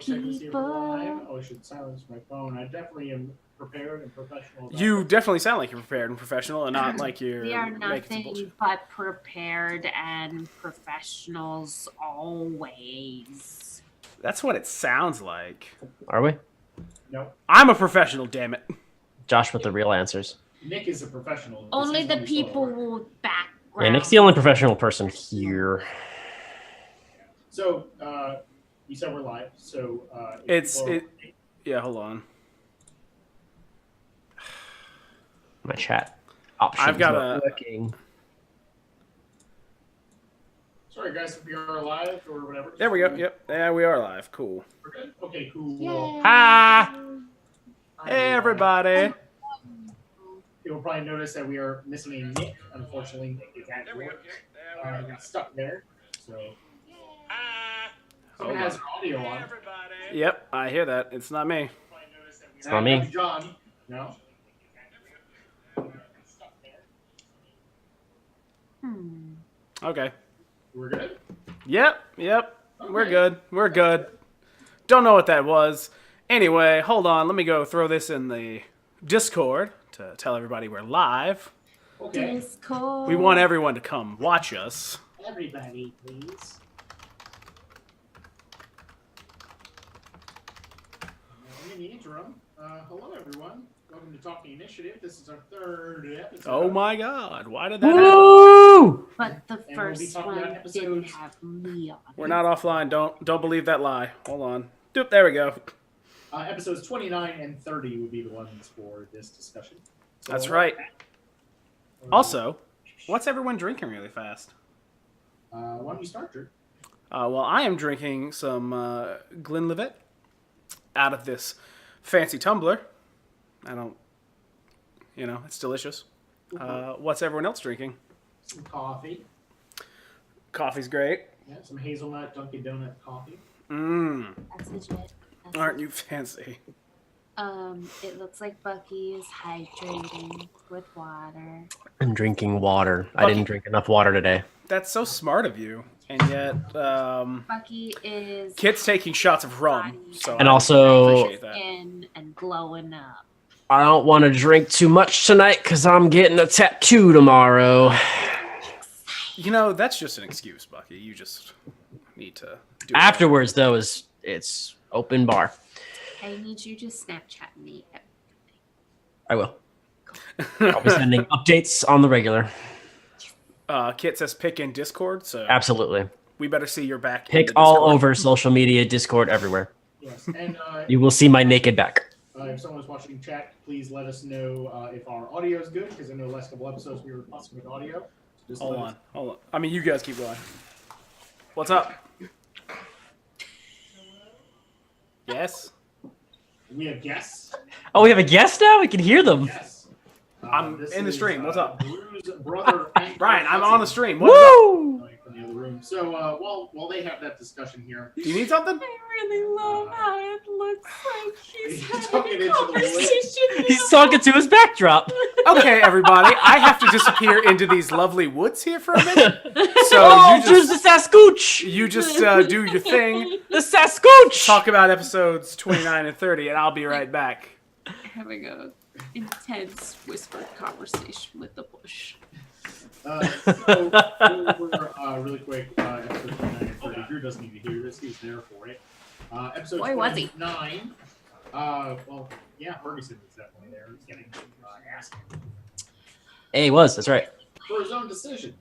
double check and see if we're live. people. Oh, I should silence my phone. I definitely am prepared and professional. You definitely sound like you're prepared and professional, and not like you're We are making some nothing bullshit. but prepared and professionals always. That's what it sounds like. Are we? No, I'm a professional, damn it. Josh with the real answers. Nick is a professional. Only This the is when people we start. with background. Yeah, Nick's the only professional person here. So, you said we're live. So, Yeah, hold on. My chat options I've got not a- working. Sorry, guys, if we are live or whatever. There we go. Yep. Yeah, we are live. Cool. We're good. Okay, cool. Yay. Ah! Hey, everybody. You'll probably notice that we are missing a Nick. Unfortunately, Nick is at work. Got stuck there. So, someone has an audio on. Yep, I hear that. It's not me. It's not me. John. No. Okay. We're good. Yep. We're Okay. good. We're good. Don't know what that was. Anyway, hold on. Let me go throw this in the Discord to tell everybody we're live. Okay. Discord. We want everyone to come watch us. Everybody, please. In the interim, hello everyone. Welcome to Talking Initiative. This is our third episode. Oh my god. Why did that happen? Woo! But the we'll be first talking about one episodes. didn't have me on. We're not offline. Don't believe that lie. Hold on. Doop, there we go. Episodes 29 and 30 would be the ones for this discussion. So, That's right. Also, what's everyone drinking really fast? why don't you start, Drew? Well, I am drinking some Glenlivet out of this fancy tumbler. I don't, it's delicious. What's everyone else drinking? Some coffee. Coffee's great. Yeah, some hazelnut Dunkin' Donut coffee. Mmm. That's legit. That's Aren't you fancy? It looks like Bucky is hydrating with water. I'm drinking water. I Bucky. didn't drink enough water today. That's so smart of you. And yet, Bucky is Kit's taking shots of rum. So And I also- appreciate that. in and glowing up. I don't want to drink too much tonight because I'm getting a tattoo tomorrow. That's just an excuse, Bucky. You just need to do it. Afterwards, though, it's open bar. I need you to Snapchat me. I will. I'll be sending updates on the regular. Kit says pick in Discord, so Absolutely. we better see your back. in Pick the all Discord. over social media, Discord, everywhere. Yes, and You will see my naked back. if someone's watching chat, please let us know if our audio is good, because I know the last couple episodes we were fussing with audio. So just Hold let us- on. I mean, you guys keep going. What's up? Yes? We have guests. Oh, we have a guest now? We can hear them. Yes. I'm This in the is, stream. What's up? Drew's brother. Brian, I'm on the stream. What's up? Woo! From the other room. So while they have that discussion here, Do you need something? I really love how it looks like he's He's having talking a into the conversation. He's talking to his backdrop. Okay, everybody. I have to disappear into these lovely woods here for a minute. So Oh, you there's just the Sasquatch! do your thing. The Sasquatch! Talk about episodes 29 and 30, and I'll be right back. Having a intense whispered conversation with the bush. so we're really quick. Episode 29 and 30. Drew doesn't need to hear this. He's there for it. Episode Boy, was he. 29. Well, yeah, Ferguson was definitely there. He's getting asked Hey, he was. That's right. for his own decision.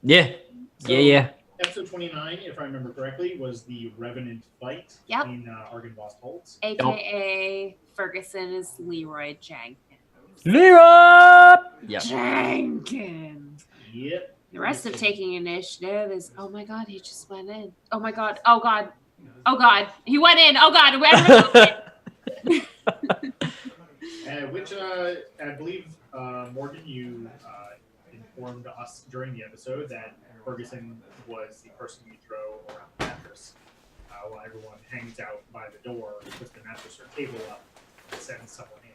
Yeah. So, Yeah. Episode 29, if I remember correctly, was the Revenant fight Yep. in Arganvostholt. AKA Ferguson is Leroy Jenkins. Leroy! Yep. Jenkins. Yep. The rest of taking initiative is, oh my god, he just went in. Oh my god, oh god, oh god, he went in. Oh god, Which I believe, Morgan, you informed us during the episode that Ferguson was the person you throw around the mattress while everyone hangs out by the door, puts the mattress or table up, and sends someone in.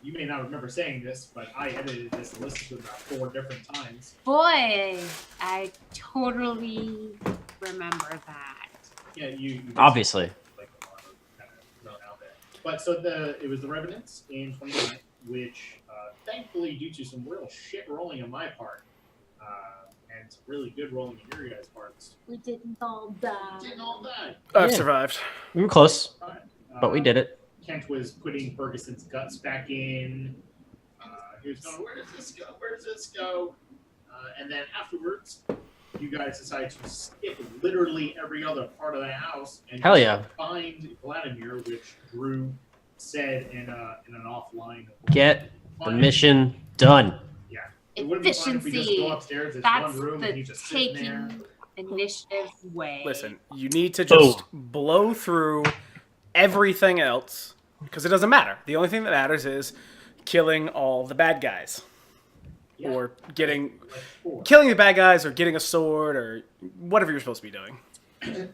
You may not remember saying this, but I edited this and listened to it about 4 different times. boy, I totally remember that. Yeah, you Obviously. But so it was the Revenants in 29, which thankfully, due to some real shit rolling on my part, and some really good rolling in your guys' parts, We didn't all die. we didn't all die. I've Yeah. survived. We were close, Fine. but we did it. Kent was putting Ferguson's guts back in. He was going, where does this go? Where does this go? And then afterwards, you guys decided to skip literally every other part of the house and Hell yeah. find Vladimir, which Drew said in an offline. Get the mission done. It wouldn't be fun if we just go Efficiency. upstairs. It's That's one room and the he's just sitting there. taking initiative way. Listen, you need to just blow through everything else because it doesn't matter. The only thing that matters is killing all the bad guys. Yeah. Or Like killing the bad guys or getting a sword or whatever you're supposed to be doing.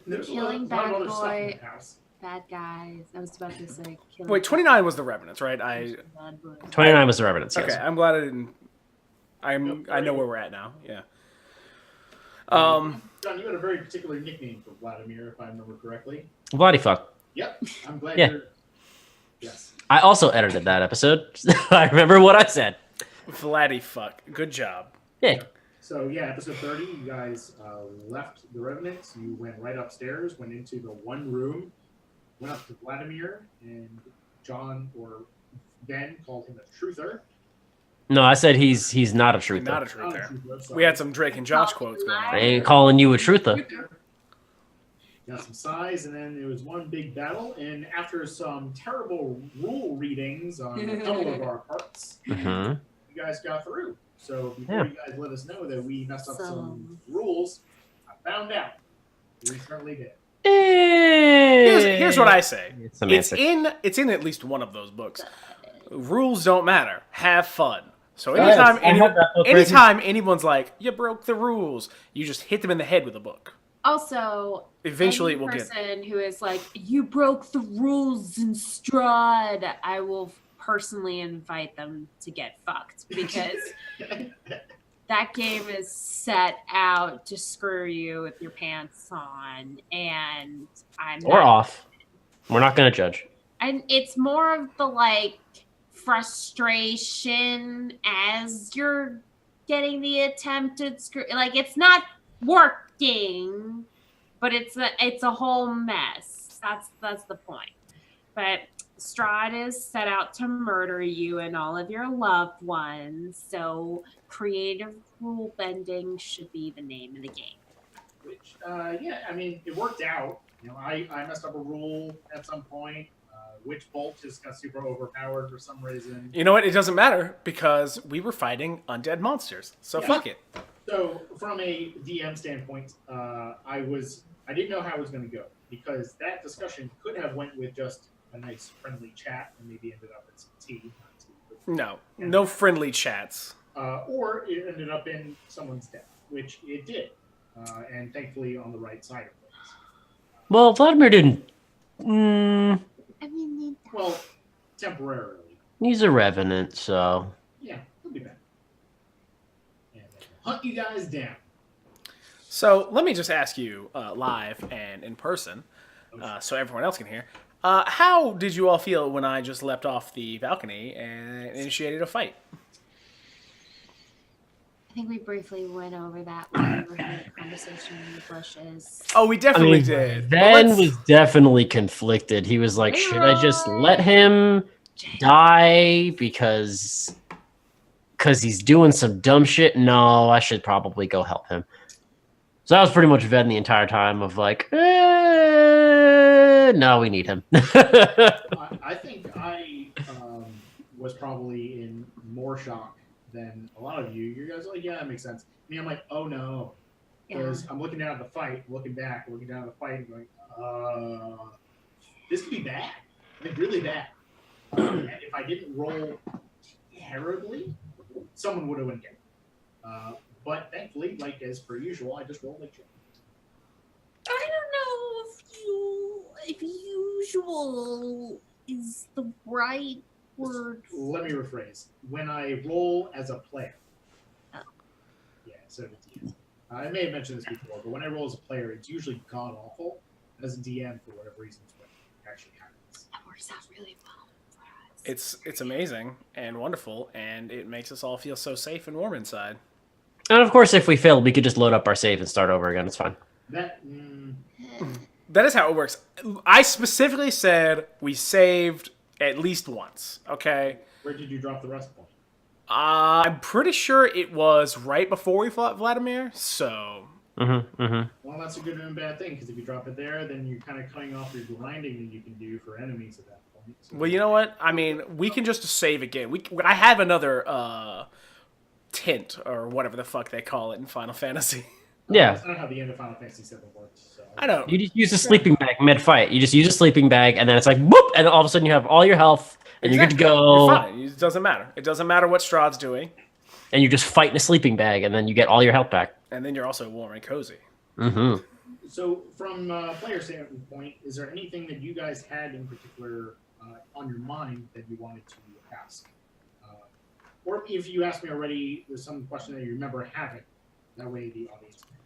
There's Killing a lot of bad other stuff in boy. the house. Bad guys. I was about to say killing. Wait, 29 was the Revenants, right? bad boys. 29 was the Revenants, yes. Okay, I'm glad I didn't. I know where we're at now. Yeah. John, you had a very particular nickname for Vladimir, if I remember correctly. Bloody fuck. Yep, I'm glad Yeah. you're. Yes. I also edited that episode. I remember what I said. Vladdy fuck. Good job. Yeah. So yeah, episode 30, you guys left the Revenants. You went right upstairs, went into the one room, went up to Vladimir, and John or Ben called him a truther. No, I said he's not a truther. Not a Not a truth there. truther, sorry. We had some Drake and Josh quotes going I on. ain't calling you a truther. Got some size, and then it was one big battle. And after some terrible rule readings on a couple of our parts, Mm-hmm. you guys got through. So before Yeah. you guys let us know that we messed up some Some. rules, I found out. We certainly did. Here's what I say. It's It's semantic. it's in at least one of those books. Rules don't matter. Have fun. So Guys, anytime I have that book right anytime anyone's like, you broke the rules, you just hit them in the head with a book. Also, Eventually, any it will get. person who is like, you broke the rules in Strahd, I will personally invite them to get fucked because that game is set out to screw you with your pants on, and I'm Or not- off. We're not going to judge. And it's more of the like frustration as you're getting the attempted screw. Like it's not working, but it's a whole mess. That's the point. But Strahd is set out to murder you and all of your loved ones. So creative rule bending should be the name of the game. Which, yeah, I mean, it worked out. You know, I messed up a rule at some point. Witch Bolt just got super overpowered for some reason. You know what? It doesn't matter because we were fighting undead monsters. So Yeah. fuck it. So, from a DM standpoint, I didn't know how it was going to go because that discussion could have went with just a nice friendly chat and maybe ended up in some tea. Not tea, but No friendly chats. or it ended up in someone's death, which it did, and thankfully on the right side of things. Well, Vladimir didn't. I mean, Well, temporarily, He's a revenant, so. yeah, he'll be back. And then hunt you guys down. So let me just ask you live and in person, so everyone else can hear. How did you all feel when I just leapt off the balcony and initiated a fight? I think we briefly went over that when we were having a conversation in the bushes. Oh, we definitely did. But Ben let's- was definitely conflicted. He was like, should I just let him die because he's doing some dumb shit? No, I should probably go help him. So I was pretty much vetting the entire time of like, no, we need him. I think I was probably in more shock than a lot of you. You guys are like, yeah, that makes sense. Me, I'm like, oh no. Because I'm looking down at the fight, looking back, looking down at the fight, and going, this could be bad. Like, really bad. And if I didn't roll terribly, someone would have went down. But thankfully, like as per usual, I just rolled like shit. I don't know if usual is the right word. Let me rephrase. When I roll as a player, Oh. yeah, so the DM. I may have mentioned this before, but when I roll as a player, it's usually god awful. As a DM, for whatever reason, it's what actually happens. That works out really well for us. It's amazing and wonderful, and it makes us all feel so safe and warm inside. And of course, if we fail, we could just load up our save and start over again. It's fine. That is how it works. I specifically said we saved at least once, okay? Where did you drop the rest point? I'm pretty sure it was right before we fought Vladimir, so... Well, that's a good and bad thing, because if you drop it there, then you're kind of cutting off your grinding that you can do for enemies at that point. So. Well, you know what? I mean, we can just save again. I have another tint, or whatever the fuck they call it in Final Fantasy. Yeah. That's not how the end of Final Fantasy VII worked. So. I know. You just use a sleeping bag mid-fight. You just use a sleeping bag, and then it's like, whoop, and all of a sudden you have all your health, and you're good to go. You're fine. It doesn't matter. It doesn't matter what Strahd's doing. And you just fight in a sleeping bag, and then you get all your health back. And then you're also warm and cozy. So, from a player standpoint, is there anything that you guys had in particular on your mind that you wanted to ask? Or if you asked me already, there's some question that you remember having. That way the audience can.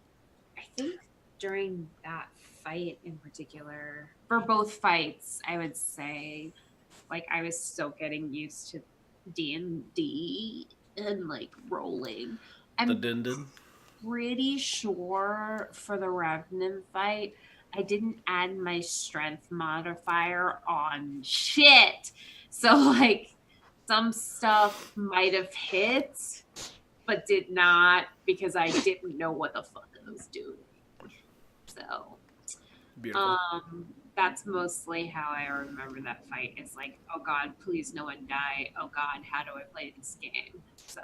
I think during that fight in particular, for both fights, I would say, like, I was still getting used to D&D and, like, rolling. I'm pretty sure for the Revenant fight, I didn't add my strength modifier on shit. So, like, some stuff might have hit, but did not because I didn't know what the fuck I was doing. So, Beautiful. that's mostly how I remember that fight. It's like, oh god, please no one die. Oh god, how do I play this game? So.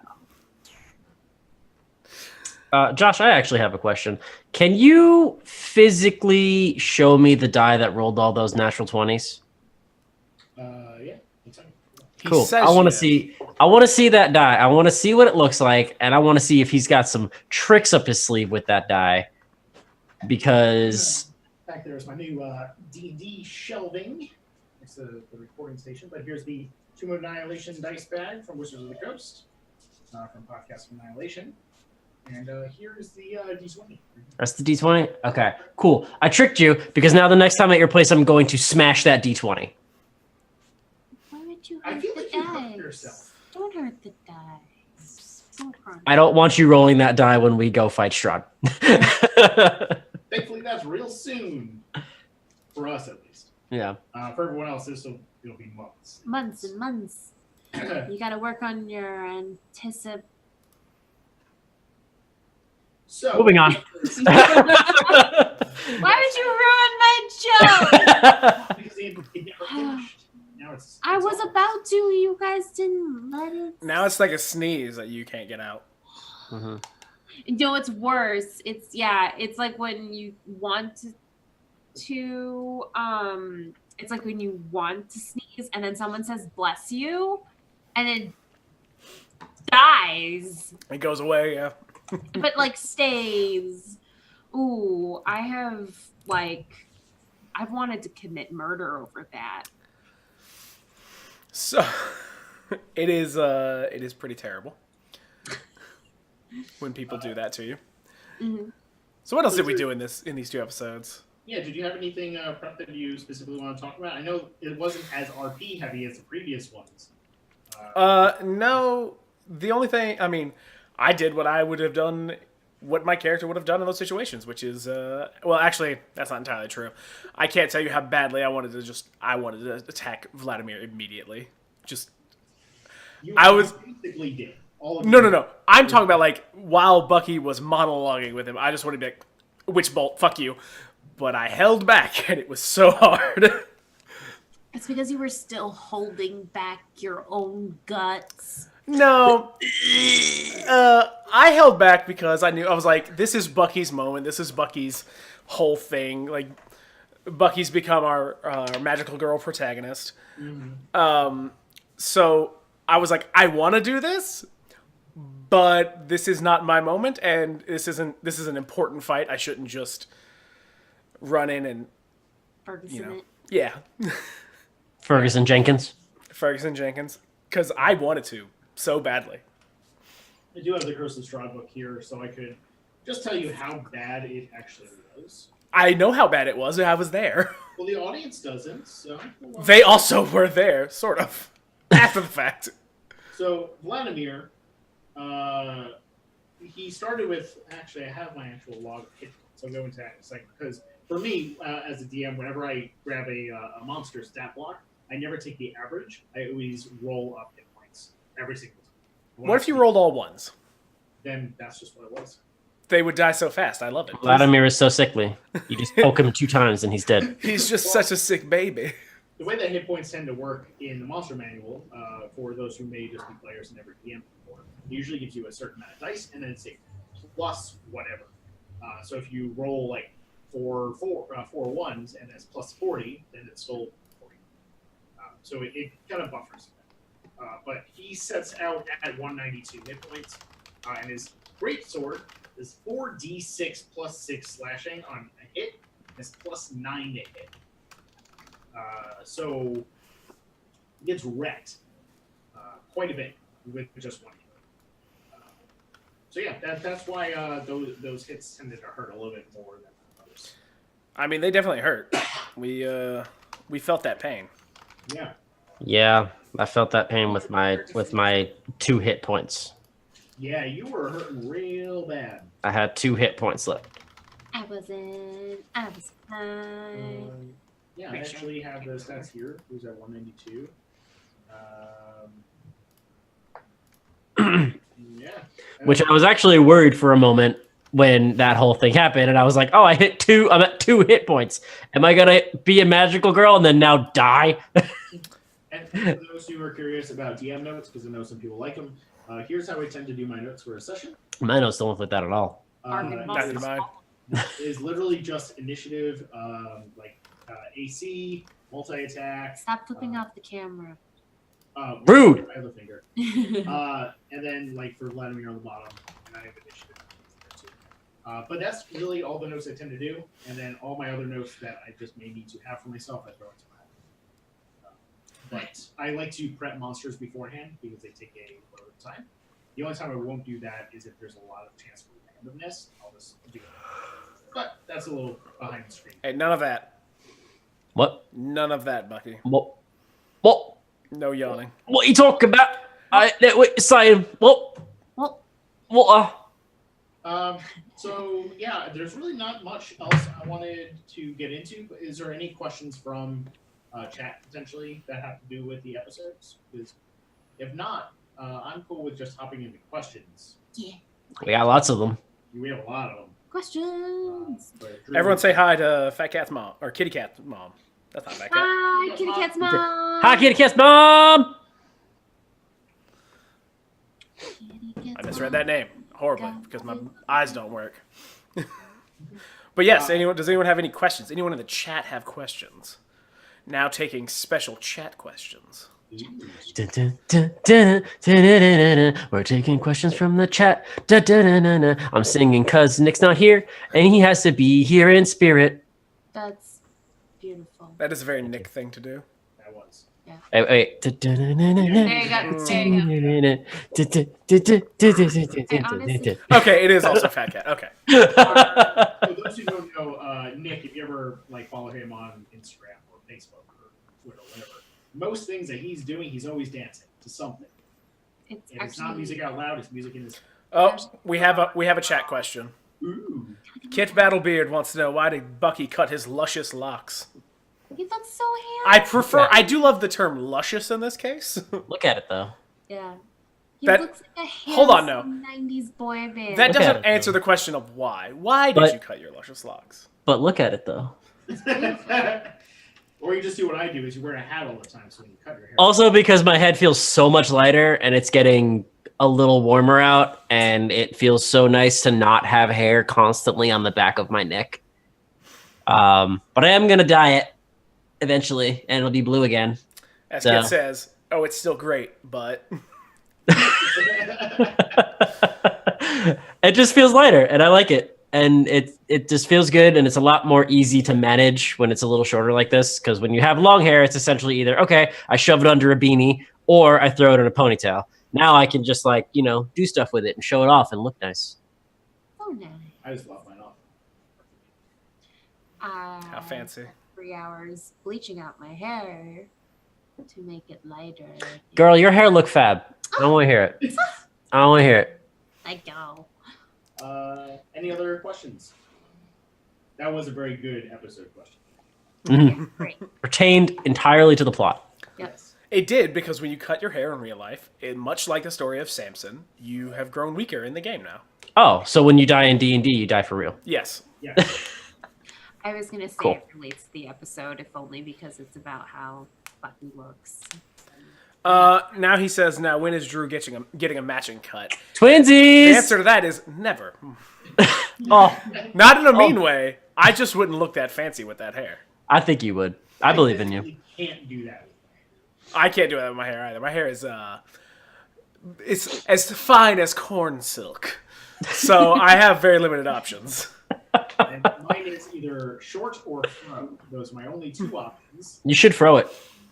Josh, I actually have a question. Can you physically show me the die that rolled all those natural 20s? Yeah. Cool. I want to see. I want to see that die. I want to see what it looks like, and I want to see if he's got some tricks up his sleeve with that die. Because back there's my new D&D shelving next to the recording station. But here's the Tomb of Annihilation dice bag from Wizards of the Coast, from Podcast of Annihilation. And here's the D20. That's the D20? Okay, cool. I tricked you because now the next time at your place, I'm going to smash that D20. Why would you I hurt feel the like you hurt dice? yourself. Don't hurt the dice. Don't cry. I don't want you rolling that die when we go fight Strahd. Thankfully, that's real soon. For us, at least. Yeah. For everyone else, it'll be months. Months and months. You gotta work on your anticipation. So, Moving on. Why would you ruin my joke? Because it never finished. Now it's I was about to. You guys didn't let it. Now it's like a sneeze that you can't get out. No, it's worse. It's like when you want to it's like when you want to sneeze and then someone says bless you and it dies. It goes away, yeah. But like stays. Ooh, I've wanted to commit murder over that. So it is pretty terrible when people do that to you. Mm-hmm. So what else did we do in these two episodes? Yeah, did you have anything prep that you specifically want to talk about? I know it wasn't as RP heavy as the previous ones. No. The only thing, I mean, I did what I would have done, what my character would have done in those situations, which is, well, actually, that's not entirely true. I can't tell you how badly I wanted to attack Vladimir immediately. Basically did. No. I'm talking about, like, while Bucky was monologuing with him, I just wanted to be like, Witch Bolt, fuck you. But I held back, and it was so hard. It's because you were still holding back your own guts. No. I held back because I was like, this is Bucky's moment. This is Bucky's whole thing. Like, Bucky's become our magical girl protagonist. Mm-hmm. So I was like, I want to do this, but this is not my moment, and this is an important fight. I shouldn't just run in and Ferguson it. Yeah. Ferguson Jenkins, because I wanted to so badly. I do have the Curse of Strahd book here, so I could just tell you how bad it actually was. I know how bad it was. I was there. Well, the audience doesn't, so... They also were there, sort of. After the fact. So, Vladimir, he started with... Actually, I have my actual log of hit points. I'll go into that in a second. Because for me, as a DM, whenever I grab a monster stat block, I never take the average. I always roll up hit points every single time. What if you rolled all ones? Then that's just what it was. They would die so fast. I love it. Vladimir is so sickly. You just poke him 2 times and he's dead. He's just such a sick baby. The way that hit points tend to work in the monster manual, for those who may just be players and never DM before, it usually gives you a certain amount of dice, and then it's a plus whatever. So if you roll like four ones and it's plus 40, then it's still 40. So it kind of buffers. But he sets out at 192 hit points, and his great sword is 4d6 plus 6 slashing on a hit. It's plus 9 to hit. So it gets wrecked quite a bit with just one hit. So yeah, that's why those hits tended to hurt a little bit more than others. I mean, they definitely hurt. We felt that pain. Yeah. Yeah, I felt that pain with my 2 hit points. Yeah, you were hurting real bad. I had 2 hit points left. I was fine. Yeah, I actually have the stats here. Who's at 192? Yeah. Which I was actually worried for a moment when that whole thing happened, and I was like, "Oh, I'm at 2 hit points. Am I gonna be a magical girl and then now die?" And for those who are curious about DM notes, because I know some people like them, here's how I tend to do my notes for a session. My notes don't look like that at all. Neither do mine. Is literally just initiative, AC, multi-attack. Stop flipping off the camera. Rude. My other finger. And then, like, for Vladimir on the bottom, and I have initiative. But that's really all the notes I tend to do. And then all my other notes that I just may need to have for myself, I throw into my head. But I like to prep monsters beforehand because they take a little bit of time. The only time I won't do that is if there's a lot of chance for randomness. I'll just do it. But that's a little behind the screen. Hey, none of that. What? None of that, Bucky. What? No yawning. What are you talking about? Saying what? So yeah, there's really not much else I wanted to get into. But is there any questions from chat potentially that have to do with the episodes? Because if not, I'm cool with just hopping into questions. Yeah. We got lots of them. We have a lot of them. Questions. Everyone say hi to Fat Cat's mom. Or Kitty Cat's mom. That's not Fat Cat. Hi, Kitty Cat's mom. Hi, Kitty Cat's mom. I misread that name horribly because my eyes don't work. But yes, does anyone have any questions? Anyone in the chat have questions? Now taking special chat questions. We're taking questions from the chat. I'm singing because Nick's not here, and he has to be here in spirit. That's beautiful. That is a very Nick thing to do. That was. Yeah. Wait. There you go. Okay, it is also Fat Cat. Okay. For those who don't know, Nick, if you ever follow him on Instagram or Facebook or Twitter or whatever, most things that he's doing, he's always dancing to something. It's not music out loud; it's music in his. Oh, we have a chat question. Ooh. Kit Battlebeard wants to know, why did Bucky cut his luscious locks? He looks so handsome. I do love the term luscious in this case. Look at it though. Yeah. He That- looks like a handsome hold on, no. 90s boy band. That Look at doesn't it, answer though. the question of why. Why did But- you cut your luscious locks? But look at it though. Or you just do what I do: is you wear a hat all the time, so when you cut your hair. Also, because my head feels so much lighter, and it's getting a little warmer out, and it feels so nice to not have hair constantly on the back of my neck. But I am gonna dye it eventually, and it'll be blue again. As So- Kit says, oh, it's still great, but It just feels lighter, and I like it. And it just feels good, and it's a lot more easy to manage when it's a little shorter like this. Because when you have long hair, it's essentially either, okay, I shove it under a beanie, or I throw it in a ponytail. Now I can just do stuff with it and show it off and look nice. So nice. I just love mine off. How fancy. 3 hours bleaching out my hair to make it lighter. Girl, your hair look fab. I don't want to hear it. I don't want to hear it. I go. Any other questions? That was a very good episode question. Mhm. Great. Pertained entirely to the plot. Yep. Yes. It did, because when you cut your hair in real life, much like the story of Samson, you have grown weaker in the game now. Oh, so when you die in D&D, you die for real. Yes. Yeah. I was gonna say Cool. it relates to the episode, if only because it's about how Bucky looks. Now he says, now when is Drew getting a matching cut? The Twinsies! answer to that is never. Oh, Not in a mean way. I just wouldn't look that fancy with that hair. I think you would. I believe in you. You can't do that. I can't do that with my hair either. My hair is it's as fine as corn silk. So I have very limited options. And mine is either short or fro. Those are my only two options. You should throw it.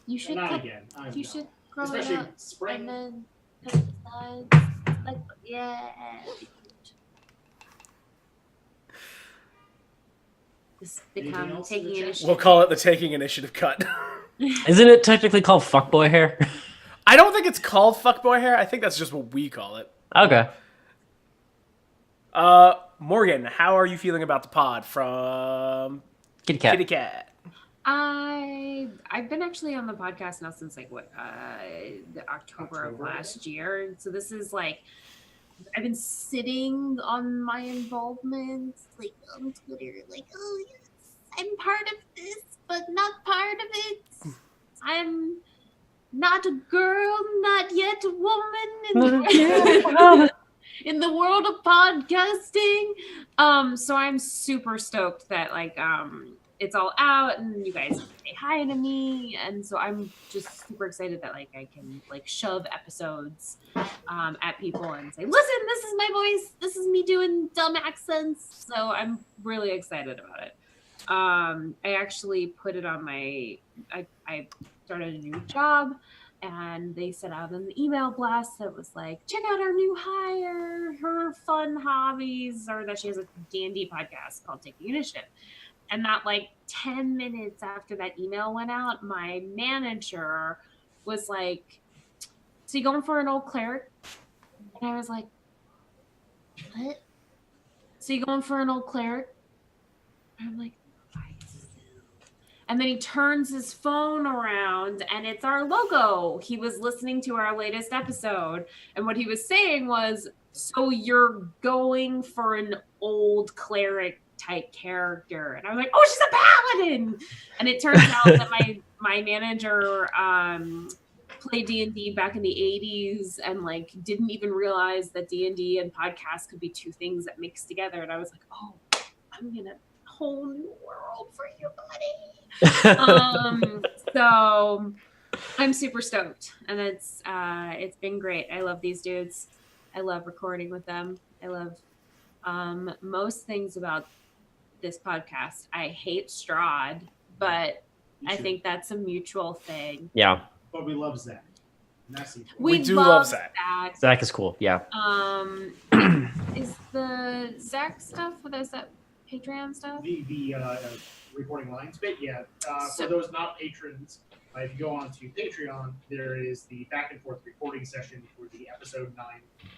You should Not cut, again. you should grow Especially it up spring. and then cut the sides. Like, yeah. This Anything become else in the taking chat? initiative. We'll call it the taking initiative cut. Isn't it technically called fuckboy hair? I don't think it's called fuckboy hair. I think that's just what we call it. Okay. Morgan, how are you feeling about the pod from Kitty cat. Kitty Cat? I've been actually on the podcast now since like the October of last year. So this is like I've been sitting on my involvement like on Twitter, like, oh yes, I'm part of this, but not part of it. I'm not a girl, not yet a woman in the world of podcasting. So I'm super stoked that like it's all out and you guys say hi to me, and so I'm just super excited that like I can like shove episodes at people and say, listen, this is my voice, this is me doing dumb accents. So I'm really excited about it. I actually put it on my I started a new job, and they sent out an email blast that was like, check out our new hire, her fun hobbies, or that she has a D&D podcast called Taking Initiative. And that like 10 minutes after that email went out, my manager was like, so you going for an old cleric? And I was like, what? So you going for an old cleric? And I'm like, I do. And then he turns his phone around and it's our logo. He was listening to our latest episode. And what he was saying was, so you're going for an old cleric type character. And I was like, oh, she's a paladin. And it turns out that my manager played D&D back in the 80s and like didn't even realize that D&D and podcasts could be two things that mix together. And I was like, oh, I'm in a whole new world for you, buddy. So I'm super stoked, and it's been great. I love these dudes. I love recording with them. I love most things about this podcast. I hate Strahd, but I think that's a mutual thing. Yeah. But we love Zach. And that's the important. We do love Zach. Zach is cool. Yeah. Is the Zach stuff? Is that Patreon stuff? The recording lines bit, yeah. So- For those not patrons, if you go on to Patreon, there is the back and forth recording session for the episode 9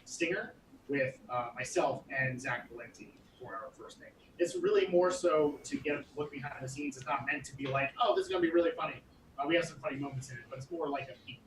stinger with myself and Zach Valenti for our first thing. It's really more so to get a look behind the scenes. It's not meant to be like, oh, this is going to be really funny. We have some funny moments in it, but it's more like a peek.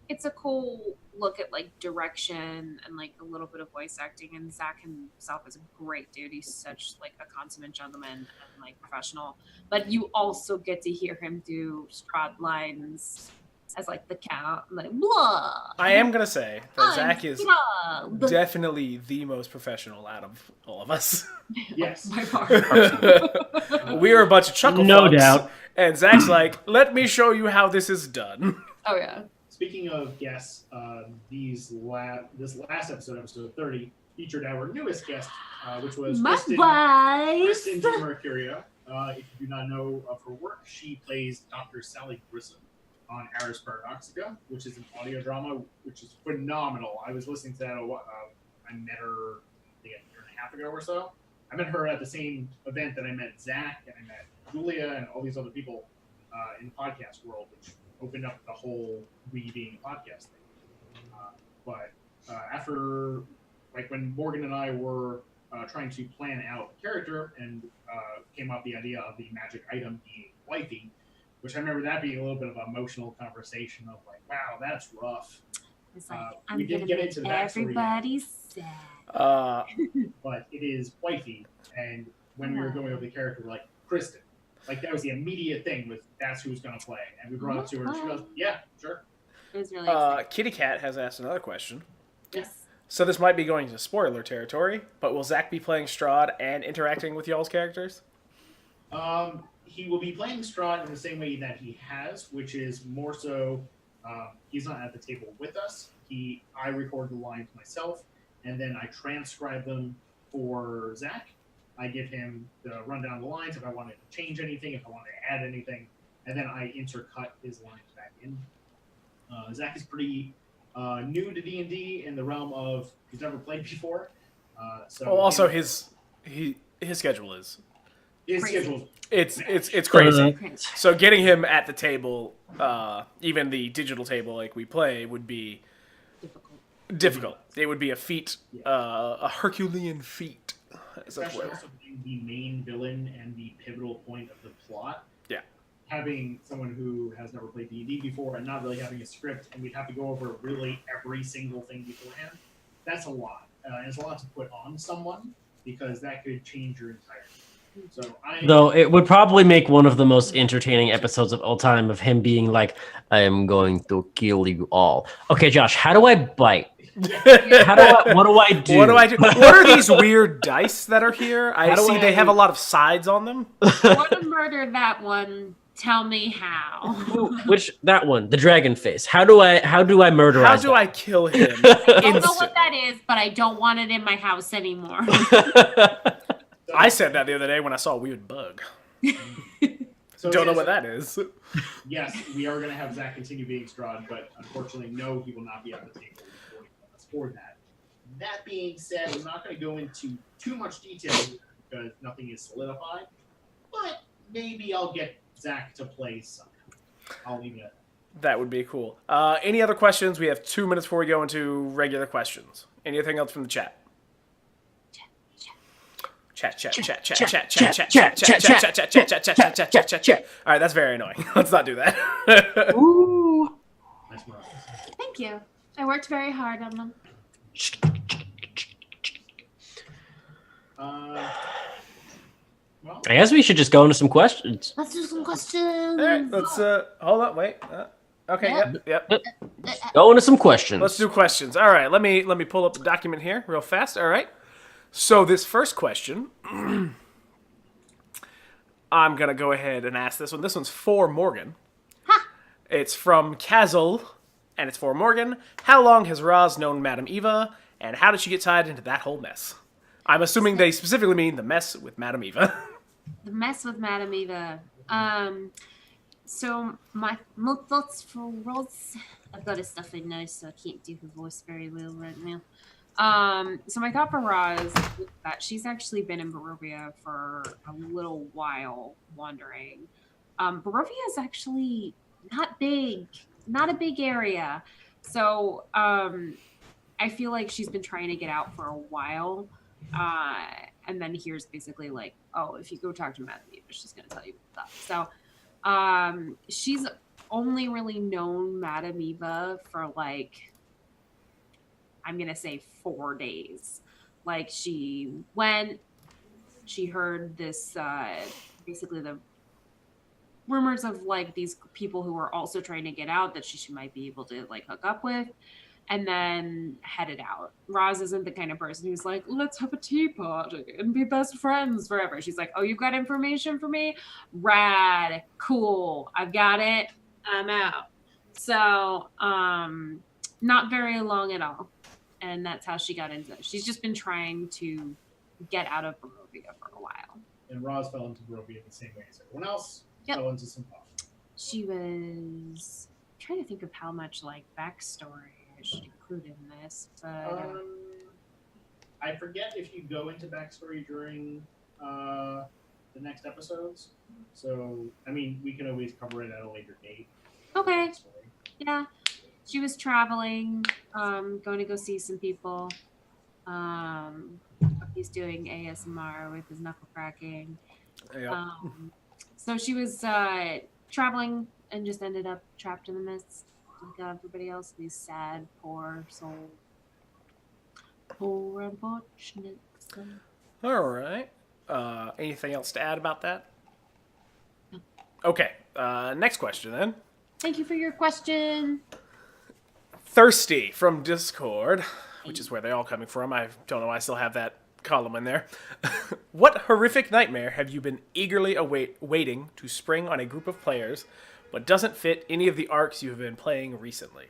It's a cool look at like direction and like a little bit of voice acting, and Zach himself is a great dude. He's such like a consummate gentleman and like professional, but you also get to hear him do Strahd lines as like the count, like blah. I am going to say that Zach is Strahd. definitely the most professional out of all of us. Yes. By far. We're a bunch of chuckle No fucks, doubt. And Zach's like, let me show you how this is done. Oh yeah. Speaking of guests, this last episode 30, featured our newest guest, which was My Kristen wife. DiMercurio. If you do not know of her work, she plays Dr. Sally Grissom on Aris Paradoxica, which is an audio drama, which is phenomenal. I was listening to that. I met her, I think, a year and a half ago or so. I met her at the same event that I met Zach and I met Julia and all these other people in the podcast world, which opened up the whole we being a podcast thing. But after, like, when Morgan and I were trying to plan out the character and came up the idea of the magic item being wifey, which I remember that being a little bit of an emotional conversation of like, wow, that's rough. It's like, we I'm didn't gonna get make into the backstory yet. everybody sad. But it is wifey, and when we were going over the character, we're like, Kristen. Like, that was the immediate thing with that's who's going to play. And we brought it to her, and she goes, yeah, sure. It was really exciting. Kitty Cat has asked another question. Yes. So this might be going to spoiler territory, but will Zach be playing Strahd and interacting with y'all's characters? He will be playing Strahd in the same way that he has, which is more so he's not at the table with us. I record the lines myself, and then I transcribe them for Zach. I give him the rundown of the lines if I wanted to change anything, if I wanted to add anything, and then I intercut his lines back in. Zach is pretty new to D&D in the realm of he's never played before. Also, his schedule is. His Crazy. schedule's It's crazy. Crazy. So getting him at the table, even the digital table like we play, would be difficult. It would be a feat, a Herculean feat. especially also being the main villain and the pivotal point of the plot. Yeah. Having someone who has never played D&D before and not really having a script, and we'd have to go over really every single thing beforehand, that's a lot. And it's a lot to put on someone, because that could change your entire thing. So Though it would probably make one of the most entertaining episodes of all time of him being like, I am going to kill you all. Okay, Josh, how do I bite? What do I do? What do I do? What are these weird dice that are here? I How do see I- they have a lot of sides on them. I want to murder that one. Tell me how. Which that one, the dragon face. How do I murderize? How do I kill him? I don't know Instant. what that is, but I don't want it in my house anymore. I said that the other day when I saw a weird bug. So Don't know yes, what that is. Yes, we are going to have Zach continue being Strahd, but unfortunately, no, he will not be at the table for that. That being said, I'm not going to go into too much detail because nothing is solidified, but maybe I'll get Zach to play somehow. I'll leave it at that. That would be cool. Any other questions? We have 2 minutes before we go into regular questions. Anything else from the chat? Chat. All right, that's very annoying. Let's not do that. Ooh. Nice one. Thank you. I worked very hard on them. Well, I guess we should just go into some questions. Let's do some questions. All right, let's hold on. Wait. Okay. Yep. Go into some questions. Let's do questions. All right. Let me pull up the document here real fast. All right. So this first question, I'm gonna go ahead and ask this one. This one's for Morgan. Ha! It's from Kazal, and it's for Morgan. How long has Roz known Madame Eva, and how did she get tied into that whole mess? I'm assuming they specifically mean the mess with Madame Eva. The mess with Madame Eva. So my thoughts for Roz. I've got a stuffy nose, so I can't do her voice very well right now. So my thought for Roz is that she's actually been in Barovia for a little while, wandering. Barovia is actually not a big area. So I feel like she's been trying to get out for a while. And then here's basically like, oh, if you go talk to Madame Eva, she's going to tell you stuff. So she's only really known Madame Eva for like, I'm going to say 4 days. Like she heard this, basically the rumors of like these people who were also trying to get out that she might be able to like hook up with, and then headed out. Roz isn't the kind of person who's like, let's have a tea party and be best friends forever. She's like, oh, you got information for me? Rad, cool, I've got it, I'm out. So, not very long at all. And that's how she got into it. She's just been trying to get out of Barovia for a while. and Roz fell into Barovia the same way as everyone else. Yep. Fell into some puff. She was I'm trying to think of how much like backstory I should include in this, but I forget if you go into backstory during the next episodes. So, I mean, we can always cover it at a later date. Okay. Backstory. Yeah. She was traveling, going to go see some people. He's doing ASMR with his knuckle cracking. Yep. So she was traveling and just ended up trapped in the mist like everybody else. These sad, poor souls. Poor unfortunate souls. All right. Anything else to add about that? Okay. Next question then. Thank you for your question. Thirsty from Discord, which is where they're all coming from. I don't know why I still have that column in there. What horrific nightmare have you been eagerly waiting to spring on a group of players, but doesn't fit any of the arcs you have been playing recently?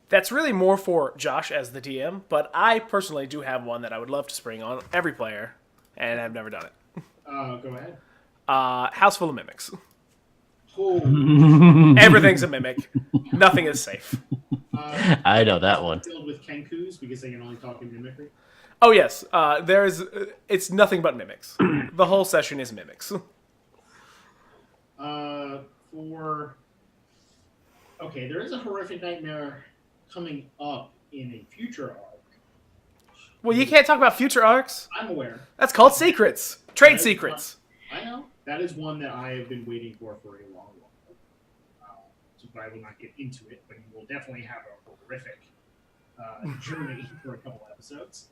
That's really more for Josh as the DM, but I personally do have one that I would love to spring on every player, and I've never done it. Go ahead. House full of mimics. Oh, Everything's a mimic. Nothing is safe. I know that one. Filled with Kenkus because they can only talk in mimicry. Oh yes, it's nothing but mimics. The whole session is mimics. There is a horrific nightmare coming up in a future arc. Well, you can't talk about future arcs. I'm aware. That's called secrets. Trade That is secrets. I know. That is one that I have been waiting for a long while. But I will not get into it, but you will definitely have a horrific journey for a couple episodes.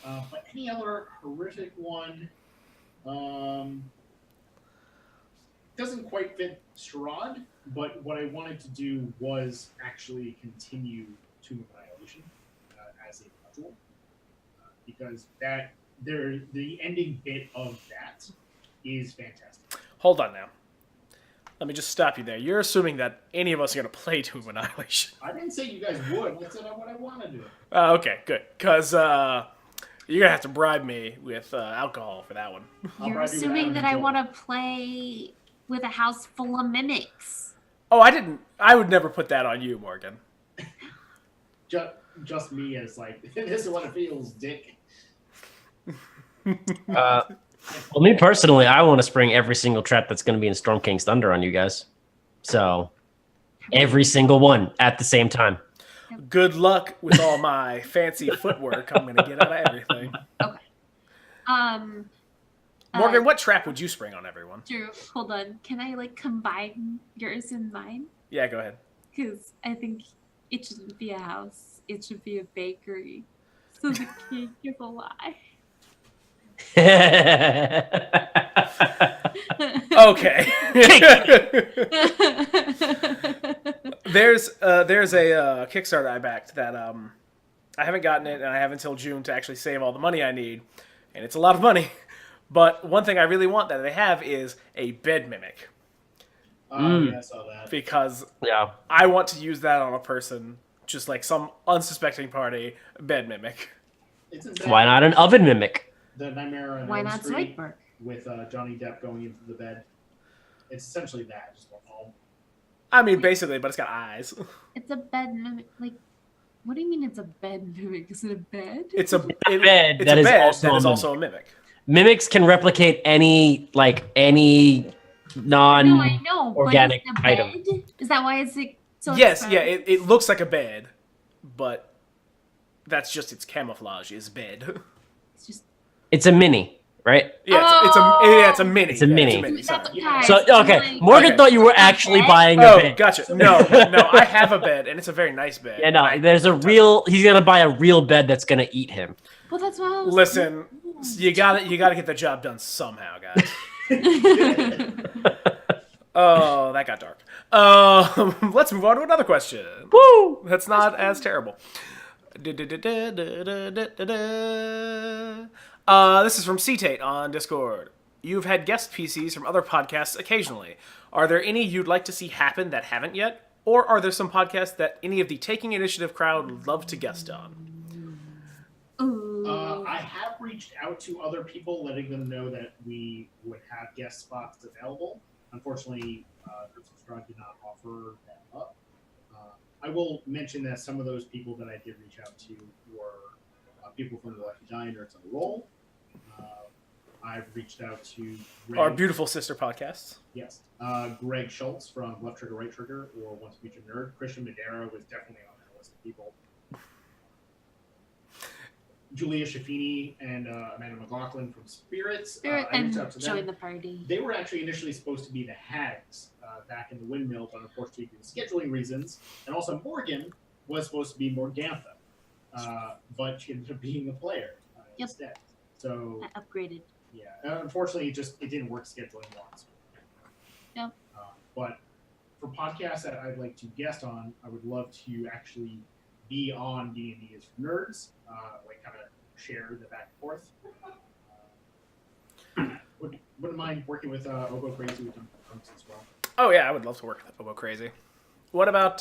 But any other horrific one doesn't quite fit Strahd, but what I wanted to do was actually continue Tomb of Annihilation as a module. Because the ending bit of that is fantastic. Hold on now. Let me just stop you there. You're assuming that any of us are going to play Tomb of Annihilation. I didn't say you guys would. I said what I want to do. Okay, good. Because you're going to have to bribe me with alcohol for that one. You're assuming that I want to play with a house full of mimics. Oh, I didn't. I would never put that on you, Morgan. Just me as like, this is what it feels, dick. Well, me personally, I want to spring every single trap that's going to be in Storm King's Thunder on you guys. So, every single one at the same time. Good luck with all my fancy footwork I'm going to get out of everything. Okay. Morgan, what trap would you spring on everyone? Drew, hold on. Can I combine yours and mine? Yeah, go ahead. Because I think it shouldn't be a house. It should be a bakery. So the cake is a lie. Okay. There's a Kickstarter I backed that I haven't gotten it, and I have until June to actually save all the money I need, and it's a lot of money. But one thing I really want that they have is a bed mimic. Yeah, I saw that. Because Yeah. I want to use that on a person, just like some unsuspecting party, bed mimic. Why not an oven mimic? The Nightmare on Why Elm not Street Sniper? with Johnny Depp going into the bed. It's essentially that, just all. I mean, basically, but it's got eyes. It's a bed mimic. What do you mean it's a bed mimic? Is it a bed? It's a bed it's that a is bed also that a is mimic. also a mimic. Mimics can replicate any non. No, I know. organic but it's a item. bed? Is that why it's so Yes, expensive? yeah, it looks like a bed, but that's just its camouflage is bed. It's just It's a mini, right? Yeah, it's a mini. It's a Yeah, mini. that's sorry. guys, So okay, like- Morgan Okay. thought you were actually buying a Oh, bed. gotcha. No, I have a bed, and it's a very nice bed. Yeah, no, I- there's a real. He's gonna buy a real bed that's gonna eat him. Well, that's what I was Listen, you gotta get the job done somehow, guys. Oh, that got dark. Let's move on to another question. Woo! That's not as terrible. This is from C-Tate on Discord. You've had guest PCs from other podcasts occasionally. Are there any you'd like to see happen that haven't yet? Or are there some podcasts that any of the Taking Initiative crowd would love to guest on? I have reached out to other people, letting them know that we would have guest spots available. Unfortunately, Strahd did not offer that up. I will mention that some of those people that I did reach out to were people from the Lucky Giant Nerds on the Roll. I've reached out to Greg, Our beautiful sister podcasts. yes, Greg Schultz from Left Trigger, Right Trigger, or Once a Future Nerd. Christian Madera was definitely on that list of people. Julia Shafini and Amanda McLaughlin from Spirits. I reached out to them. Join the party. They were actually initially supposed to be the Hags back in the Windmill, but unfortunately, due to scheduling reasons, and also Morgan was supposed to be Morgantha, but she ended up being the player instead. So I upgraded. yeah, unfortunately, it didn't work scheduling wise. Yep. But for podcasts that I'd like to guest on, I would love to actually be on D&D is for Nerds, like kind of share the back and forth. Wouldn't mind working with Obo Crazy with them as well. Oh yeah, I would love to work with Obo Crazy. What about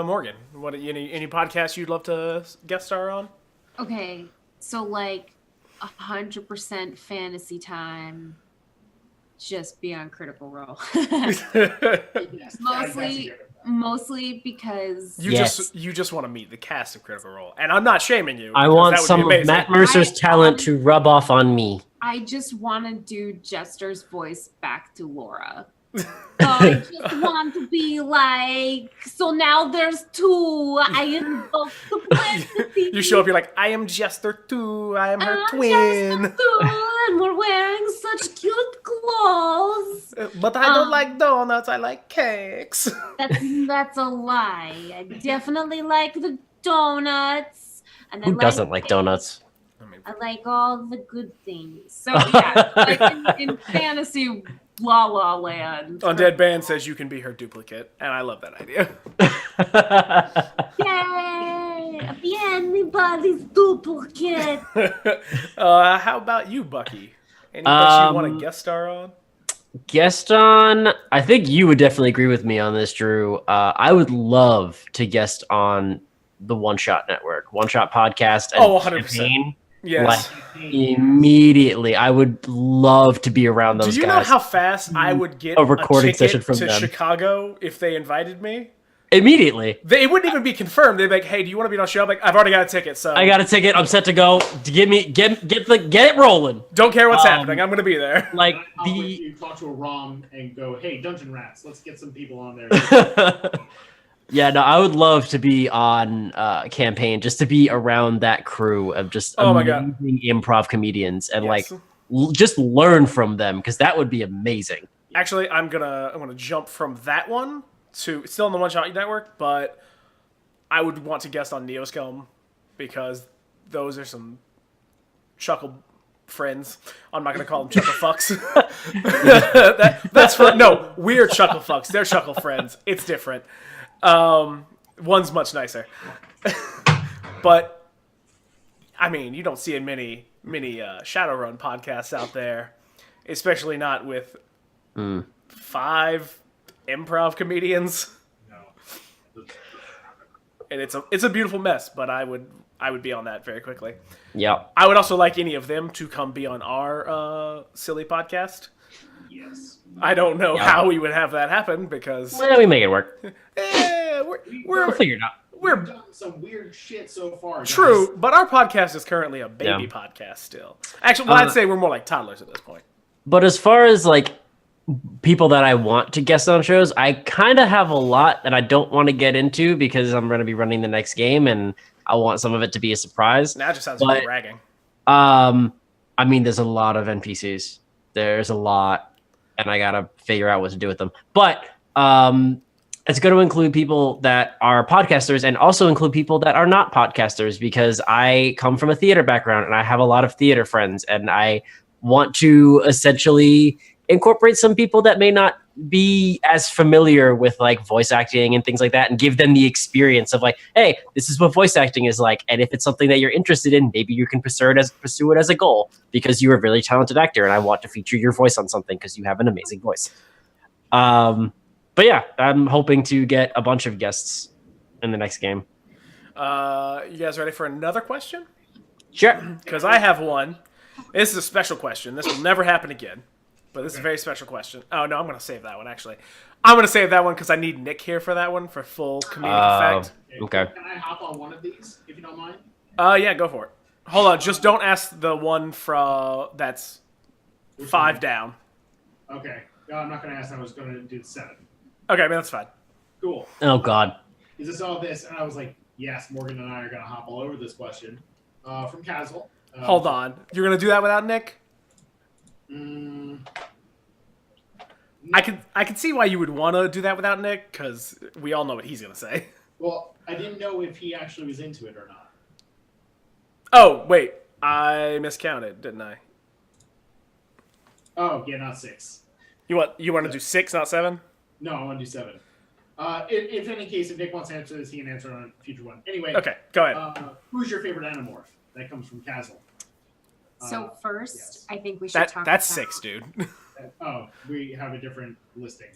Morgan? What any podcasts you'd love to guest star on? Okay, so like 100% fantasy time. Just be on Critical Role. Yes, Mostly because You Yes. just want to meet the cast of Critical Role, and I'm not shaming you. I because want that would some be of amazing. Matt Mercer's talent to rub off on me. I just want to do Jester's voice back to Laura. So I just want to be like, so now there's two. I invoke the plenty. You show up, you're like, I am Jester too. I am her I'm twin. Jester too, and we're wearing such cute clothes. But I don't like donuts. I like cakes. That's a lie. I definitely like the donuts. And Who doesn't like donuts? I like all the good things. So yeah, like in fantasy La La Land. Undead Band says you can be her duplicate, and I love that idea. Yay! Be anybody's duplicate. How about you, Bucky? Any place you want to guest star on? Guest on, I think you would definitely agree with me on this, Drew. I would love to guest on the One Shot Network, One Shot Podcast. And 100%. Campaign. Yes. Like, immediately, I would love to be around those guys. Do you know how fast I would get A recording ticket session from to them. Chicago if they invited me? Immediately. It wouldn't even be confirmed. They'd be like, "Hey, do you want to be on our show?" I'm like, "I've already got a ticket, so I got a ticket. I'm set to go. Get it rolling. don't care what's happening. I'm gonna be there." Like I'll let the you talk to a ROM and go, hey, Dungeon Rats, let's get some people on there. yeah, no, I would love to be on campaign, just to be around that crew of just Oh my God. amazing improv comedians and Yes. like just learn from them, because that would be amazing. Actually, I'm gonna jump from that one to still on the One Shot Network, but I would want to guest on Neoscum because those are some chuckle friends. I'm not gonna call them chuckle fucks. That's for no. We're chuckle fucks. They're chuckle friends. It's different. One's much nicer. But I mean, you don't see many Shadowrun podcasts out there, especially not with 5 improv comedians. No. And it's a beautiful mess, but I would be on that very quickly. Yeah. I would also like any of them to come be on our silly podcast. Yes. I don't know Yeah. how we would have that happen because Well, we make it work. we're We'll figure it out. we're We've done some weird shit so far. guys. true, but our podcast is currently a baby podcast still. Actually, well, I'd say we're more like toddlers at this point. But as far as like people that I want to guest on shows, I kind of have a lot that I don't want to get into because I'm going to be running the next game and I want some of it to be a surprise. Now it just sounds But- like bragging. I mean, there's a lot of NPCs. There's a lot, and I gotta figure out what to do with them. But it's going to include people that are podcasters and also include people that are not podcasters, because I come from a theater background and I have a lot of theater friends, and I want to essentially incorporate some people that may not be as familiar with like voice acting and things like that, and give them the experience of like, hey, this is what voice acting is like, and if it's something that you're interested in, maybe you can pursue it as a goal because you're a really talented actor and I want to feature your voice on something because you have an amazing voice. But yeah, I'm hoping to get a bunch of guests in the next game. You guys ready for another question? Sure. Because I have one. This is a special question. This will never happen again. But this is a very special question. Oh, no, I'm going to save that one, actually. I'm going to save that one because I need Nick here for that one for full comedic effect. Okay. Can I hop on one of these, if you don't mind? Yeah, go for it. Hold on, just don't ask the one that's Which 5 one? down. Okay. No, I'm not going to ask. I was going to do the 7. Okay, I mean, that's fine. Cool. Oh God. Is this all this? And I was like, yes, Morgan and I are going to hop all over this question. From Castle. Hold on. You're going to do that without Nick? Mm, I could see why you would want to do that without Nick, because we all know what he's going to say. well, I didn't know if he actually was into it or not. Oh, wait. I miscounted, didn't I? Oh, yeah, not 6. You want to do 6, not 7? No, I want to do 7. If any case, if Nick wants to answer this, he can answer it on a future one. Anyway, Okay, go ahead. Who's your favorite Animorph? That comes from Castle. So first, yes. I think we should talk That's about... 6, dude. Oh, we have a different listing.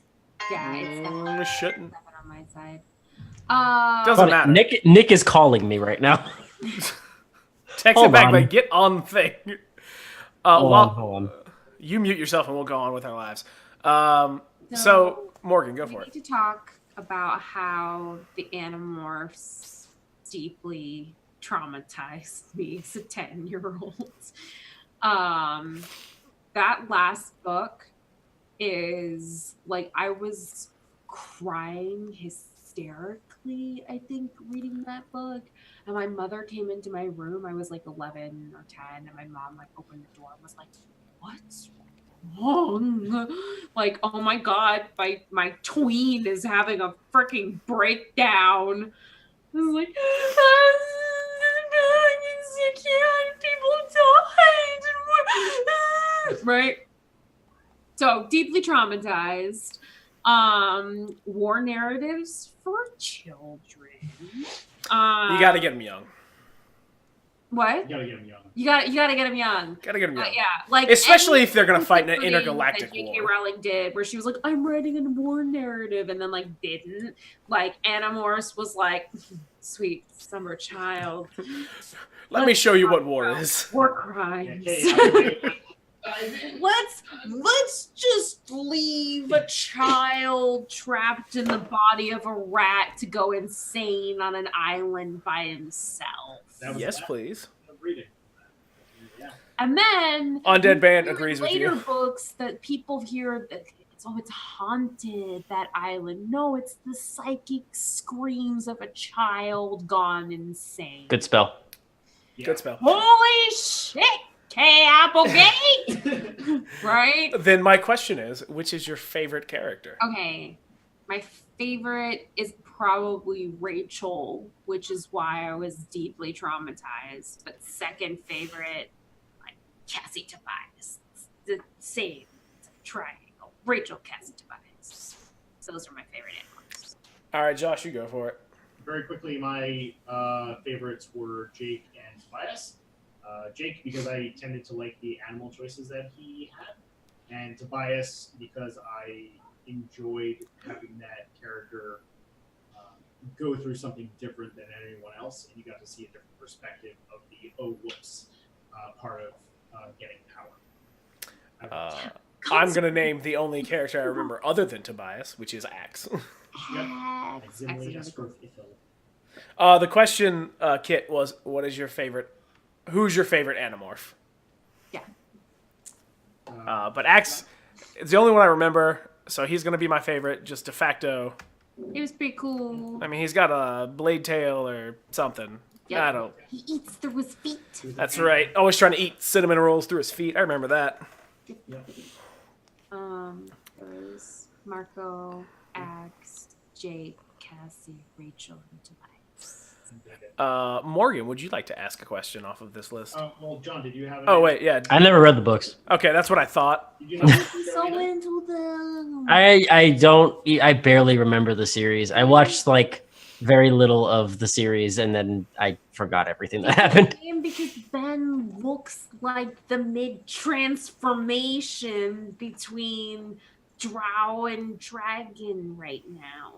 Yeah, it's definitely We shouldn't. on my side. Doesn't matter. Nick is calling me right now. Text Hold it back, on. but get on the thing. Hold Well, on. you mute yourself and we'll go on with our lives. So Morgan, go we for need it. to talk about how the Animorphs deeply traumatized me as a 10-year-old. That last book is like I was crying hysterically, I think, reading that book. And my mother came into my room. I was like 11 or 10, and my mom like opened the door and was like, "What's wrong?" Like, oh my god, my tween is having a freaking breakdown. I was like, people died, right? So deeply traumatized. War narratives for children. You got to get him young. What? You gotta get him young. You gotta get them young. Got to get him young. Yeah, like Especially if they're gonna anything fight in an that intergalactic J.K. war. Rowling did, where she was like, "I'm writing a war narrative," and then like didn't. Like Animorphs was like, "Sweet summer child, Let me show you what war is. war Yeah, crimes." okay, Let's just leave a child trapped in the body of a rat to go insane on an island by himself. That was Yes, that. please. I'm reading. Yeah. And then Undead Band in agrees with later you. books that people hear that it's haunted, that island. No, it's the psychic screams of a child gone insane. Good spell. Yeah. Good spell. Holy shit, K Applegate! Right? Then my question is, which is your favorite character? Okay. My favorite is probably Rachel, which is why I was deeply traumatized. But second favorite, like Cassie Tobias. It's the same. It's a triangle. Rachel, Cassie Tobias. So those are my favorite animals. All right, Josh, you go for it. Very quickly, my favorites were Jake and Tobias. Jake, because I tended to like the animal choices that he had, and Tobias, because I enjoyed having that character go through something different than anyone else, and you got to see a different perspective of the whoops part of getting power. I'm gonna name the only character I remember other than Tobias, which is Axe. Eximly Escrow The question, Kit, was what is your favorite? Who's your favorite Animorph? Yeah. But Axe is the only one I remember, so he's gonna be my favorite, just de facto. It was pretty cool. I mean, he's got a blade tail or something. Yep. I don't. He eats through his feet. That's right. Always trying to eat cinnamon rolls through his feet. I remember that. There's Marco, Axe, Jake, Cassie, Rachel, and Tobias. Morgan, would you like to ask a question off of this list? Well, John, did you have? Oh wait, yeah. I never read the books. Okay, that's what I thought. Did you not I'm so into them. I barely remember the series. I watched like very little of the series and then I forgot everything that happened. Because Ben looks like the mid-transformation between Drow and Dragon right now.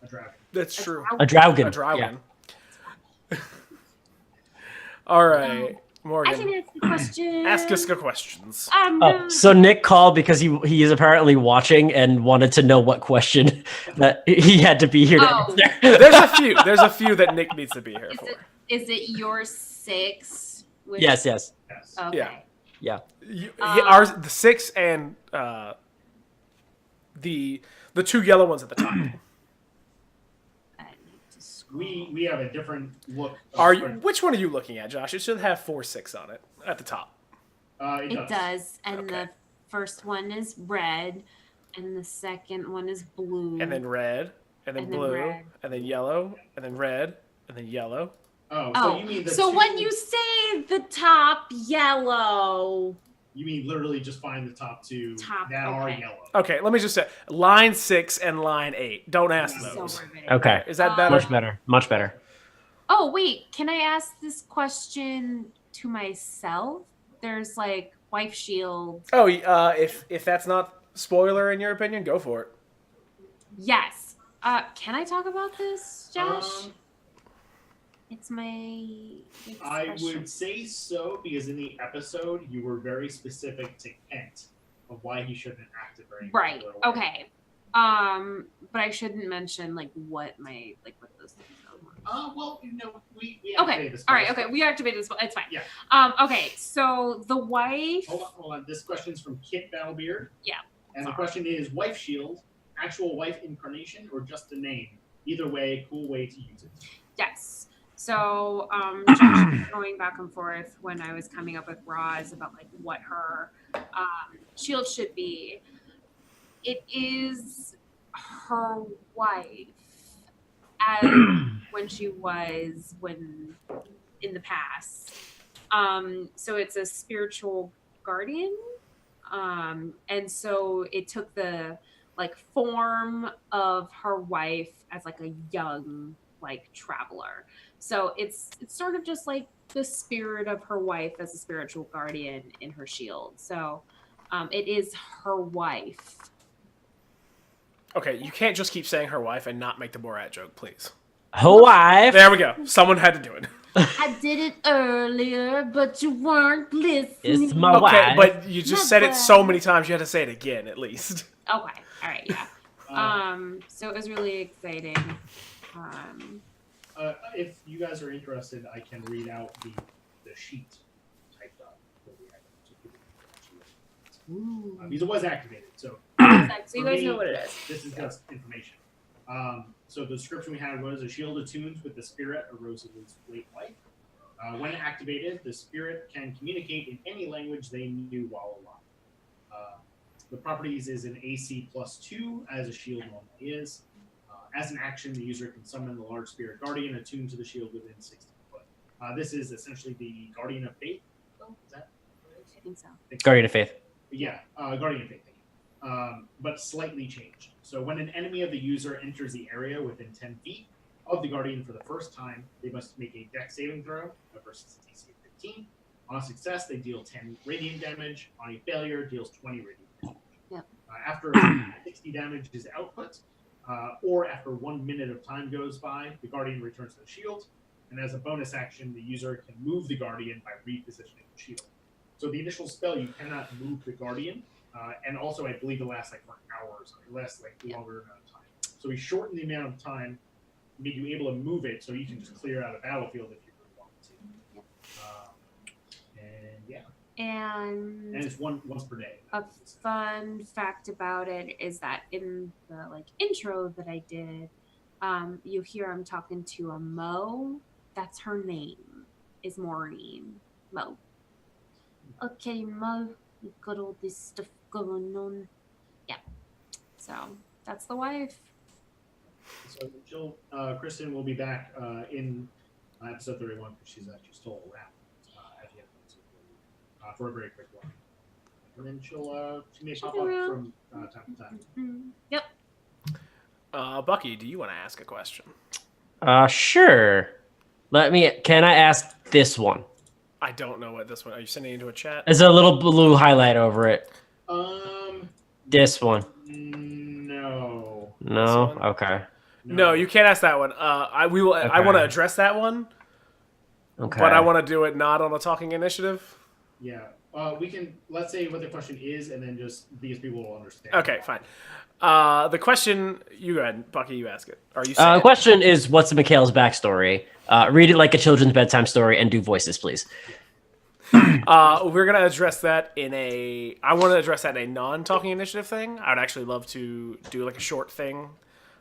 A dragon. That's true. A Draugen. A Draugen. Yeah. All right, I Morgan. can ask the question. Ask us the questions. Oh, so Nick called because he is apparently watching and wanted to know what question that he had to be here to answer. There's a few. There's a few that Nick needs to be here for. Is it your 6 Which, Yes. Yes. Okay. Yeah. Ours, the 6 and the 2 yellow ones at the top. I need to scroll. We have a different look. Which one are you looking at, Josh? It should have 4-6 on it at the top. It does. And Okay. the first one is red, and the second one is blue. And then red, and then And then blue, red. and then yellow, and then red, and then yellow. Oh, so you mean the so two, when you say the top yellow, you mean literally just find the top 2 Top, that are okay. yellow. Okay, let me just say line 6 and line 8. Don't ask so those. riveting. Okay. Is that better? Much better. Much better. Oh wait, can I ask this question to myself? There's like wife shield. Oh, if that's not spoiler in your opinion, go for it. Yes. Can I talk about this, Josh? It's my. I would say so because in the episode you were very specific to Kent of why he shouldn't act a very Right. particular way. Okay. But I shouldn't mention like what those things are. Well, we Okay. activated this All right. first. Okay. We activated this. It's fine. Yeah. Okay. So the wife. Hold on. This question's from Kit Battlebeard. Yeah. And the question is: wife shield, actual wife incarnation, or just a name? Either way, cool way to use it. Yes. So Josh was going back and forth when I was coming up with Roz about like what her shield should be. It is her wife as when she was in the past. So it's a spiritual guardian. And so it took the like form of her wife as like a young like traveler. So it's sort of just like the spirit of her wife as a spiritual guardian in her shield. So it is her wife. Okay, you can't just keep saying her wife and not make the Borat joke, please. Her wife. There we go. Someone had to do it. I did it earlier, but you weren't listening. It's my Okay, wife. but you just said it so many times you had to say it again at least. Okay. All right. Yeah. So it was really exciting. If you guys are interested, I can read out the sheet typed up for the item. Because it was activated, so So you guys know what it is. this is just information. So the description we had was: a shield attunes with the spirit of Rosalie's late wife. When activated, the spirit can communicate in any language they knew while alive. The properties is an AC +2, as a shield normally is. As an action, the user can summon the large spirit guardian attuned to the shield within 60 foot. This is essentially the guardian of faith. Oh, is that what it is? I think so. Guardian of Faith. Yeah, guardian of faith. Thank you. But slightly changed. So when an enemy of the user enters the area within 10 feet of the guardian for the first time, they must make a dex saving throw versus a DC of 15. On a success, they deal 10 radiant damage. On a failure, deals 20 radiant damage. Yep. After 60 damage is output, or after 1 minute of time goes by, the guardian returns to the shield. And as a bonus action, the user can move the guardian by repositioning the shield. So the initial spell, you cannot move the guardian. And also, I believe it lasts like for hours. It lasts like longer amount of time. So we shortened the amount of time, made you able to move it, so you can just clear out a battlefield if you really want to. And yeah, and And it's once per day. a fun fact about it is that in the like intro that I did, you hear I'm talking to a Mo. That's her name. Is Maureen Mo. Okay, Mo, you got all this stuff going on. Yeah. So that's the wife. So Kristen will be back in episode 31 because she's actually still around at the end of episode 31 for a very quick one. And then she may pop up around. from time to time. Yep. Bucky, do you want to ask a question? Sure. Can I ask this one? I don't know what this one. Are you sending it into a chat? There's a little blue highlight over it. This one. No. No? This one? Okay. No, you can't ask that one. I want to address that one, Okay. but I want to do it not on a talking initiative. Yeah. We can, let's say what the question is, and then just these people will understand. Okay, fine. The question, you go ahead, Bucky, you ask it. Are you saying The question is, what's Mikhail's backstory? Read it like a children's bedtime story and do voices, please. We're gonna address that I want to address that in a non-talking initiative thing. I'd actually love to do like a short thing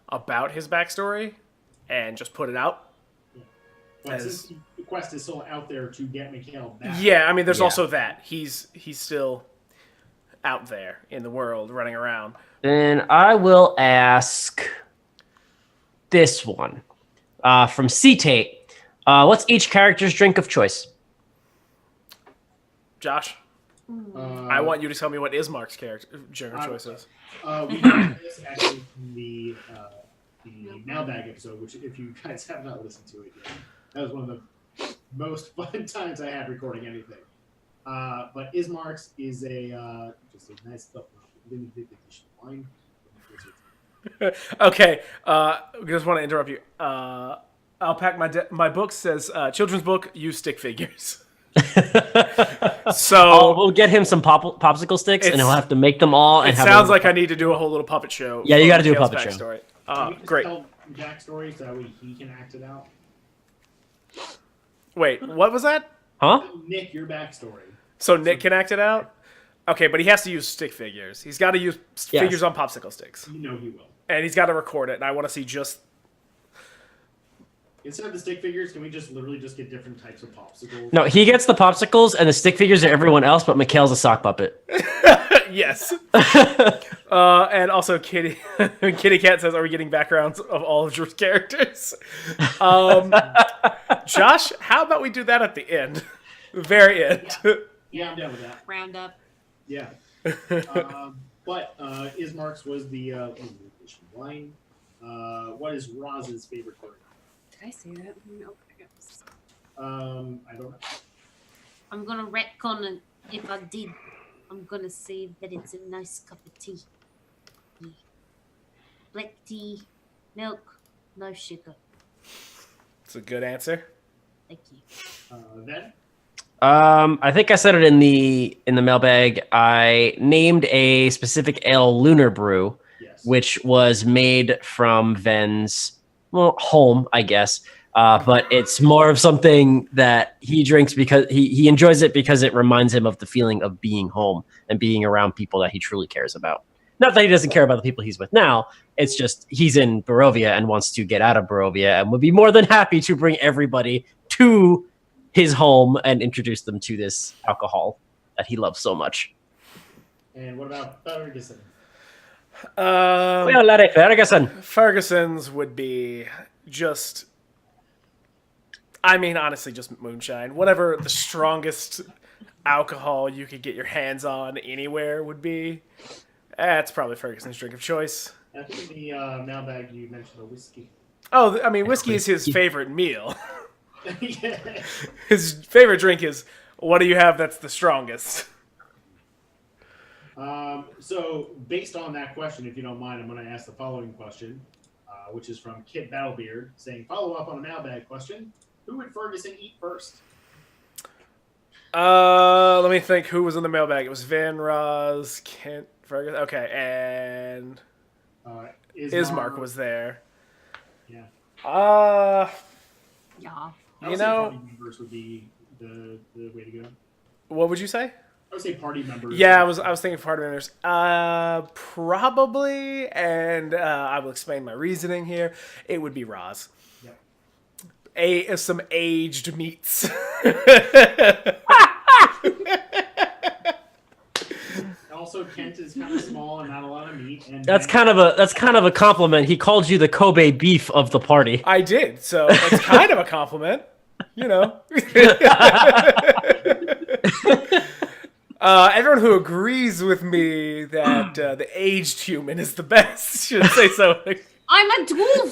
about his backstory and just put it out. But since the quest is still out there to get Mikhail back. Yeah, I mean, there's also that he's still out there in the world running around. Then I will ask this one from C-Tate. What's each character's drink of choice? Josh, I want you to tell me what Ismark's drink of choice is. We got this actually from the mailbag episode, which if you guys have not listened to it yet, that was one of the most fun times I had recording anything. But Ismark's is just a nice limited edition wine. Okay, just want to interrupt you. I'll pack my book says children's book, use stick figures. So we'll get him some popsicle sticks, and he'll have to make them all. And it sounds like I need to do a whole little puppet show. Yeah, you got to do a puppet show. Great. Tell backstory so that way he can act it out. Wait, what was that? Huh? Nick, your backstory. So Nick can act it out? Okay, but he has to use stick figures. He's got to use figures on popsicle sticks. You know he will. And he's got to record it, and I want to see just... Instead of the stick figures, can we just literally just get different types of popsicles? No, he gets the popsicles, and the stick figures are everyone else, but Mikhail's a sock puppet. Yes. And also Kitty Cat says, are we getting backgrounds of all of your characters? Josh, how about we do that at the end? The very end. Yeah, I'm down with that. Round up. Yeah. But Ismark's was the wine. What is Roz's favorite bird? Did I say that? No. I don't know. I'm gonna retcon it if I did. I'm gonna say that it's a nice cup of tea. Yeah. Black tea, milk, no sugar. It's a good answer. Thank you. Then? I think I said it in the mailbag. I named a specific ale Lunar Brew, which was made from Ven's home, I guess. But it's more of something that he drinks because he enjoys it because it reminds him of the feeling of being home and being around people that he truly cares about. Not that he doesn't care about the people he's with now. It's just he's in Barovia and wants to get out of Barovia and would be more than happy to bring everybody to his home and introduce them to this alcohol that he loves so much. And what about Ferguson? Ferguson's would be just... I mean, honestly, just moonshine. Whatever the strongest alcohol you could get your hands on anywhere would be. That's probably Ferguson's drink of choice. I think in the mailbag you mentioned a whiskey. Oh, I mean, whiskey is his favorite meal. Yeah. His favorite drink is, what do you have that's the strongest? So, based on that question, if you don't mind, I'm going to ask the following question, which is from Kid Battlebeard, saying, follow up on a mailbag question. Who would Ferguson eat first? Let me think who was in the mailbag. It was Van Roz, Kent, Ferguson. Okay, and Ismark was there. Yeah. Yeah. You know, party members would be the way to go. What would you say? I would say party members. Yeah, I was thinking party members. Probably, and I will explain my reasoning here. It would be Roz. Some aged meats. Also, Kent is kind of small and not a lot of meat. And that's kind of a compliment. He called you the Kobe beef of the party. I did, so it's kind of a compliment, you know. Everyone who agrees with me that the aged human is the best should say so. I'm a dwarf.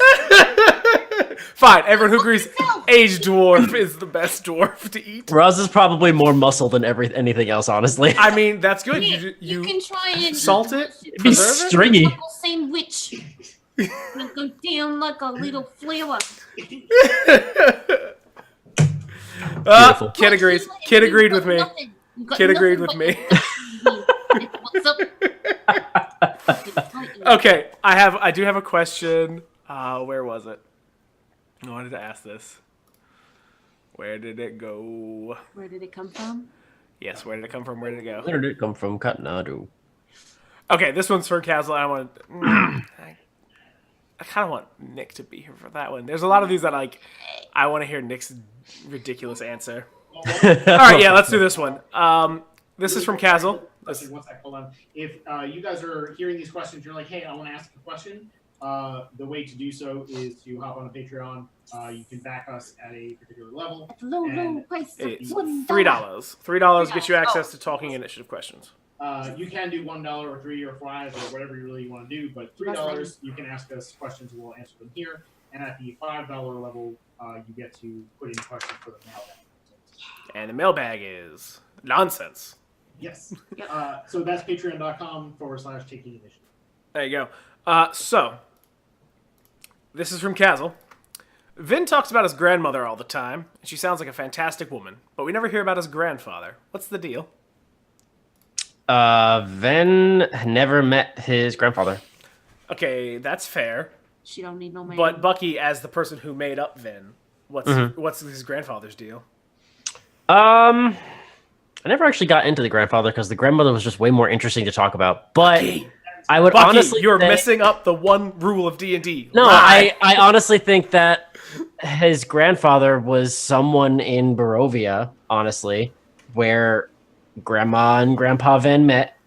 Fine, everyone who agrees aged dwarf is the best dwarf to eat. Roz is probably more muscle than anything else, honestly. I mean, that's good. You can try and salt it. It'd be stringy. Sandwich. Gonna go down like a little flower. Kid agrees. Kid agreed with me. Kid agreed with me. What's up? Okay, I do have a question. Where was it? I wanted to ask this. Where did it go? Where did it come from? Yes, where did it come from? Where did it go? Where did it come from? Katnadu. Okay, this one's for Castle. I want. I kind of want Nick to be here for that one. There's a lot of these that I want to hear Nick's ridiculous answer. All right, yeah, let's do this one. This is from Castle. One sec, hold on. If you guys are hearing these questions, you're like, hey, I want to ask a question. The way to do so is to hop on a Patreon. You can back us at a particular level. Low price. It's $1. $3 gets you access to Talking Initiative questions. You can do $1 or $3 or $5 or whatever you really want to do, but $3 you can ask us questions and we'll answer them here. And at the $5 level, you get to put in questions for the mailbag. And the mailbag is nonsense. Yes. So that's patreon.com/taking initiative. There you go. So, this is from Castle. Vin talks about his grandmother all the time, and she sounds like a fantastic woman, but we never hear about his grandfather. What's the deal? Ven never met his grandfather. Okay, that's fair. She don't need no man. But Bucky, as the person who made up Vin, what's his grandfather's deal? I never actually got into the grandfather because the grandmother was just way more interesting to talk about. But Bucky, I would honestly you're say, messing up the one rule of D&D. No, Lie. I honestly think that his grandfather was someone in Barovia, honestly, where Grandma and Grandpa Ven met.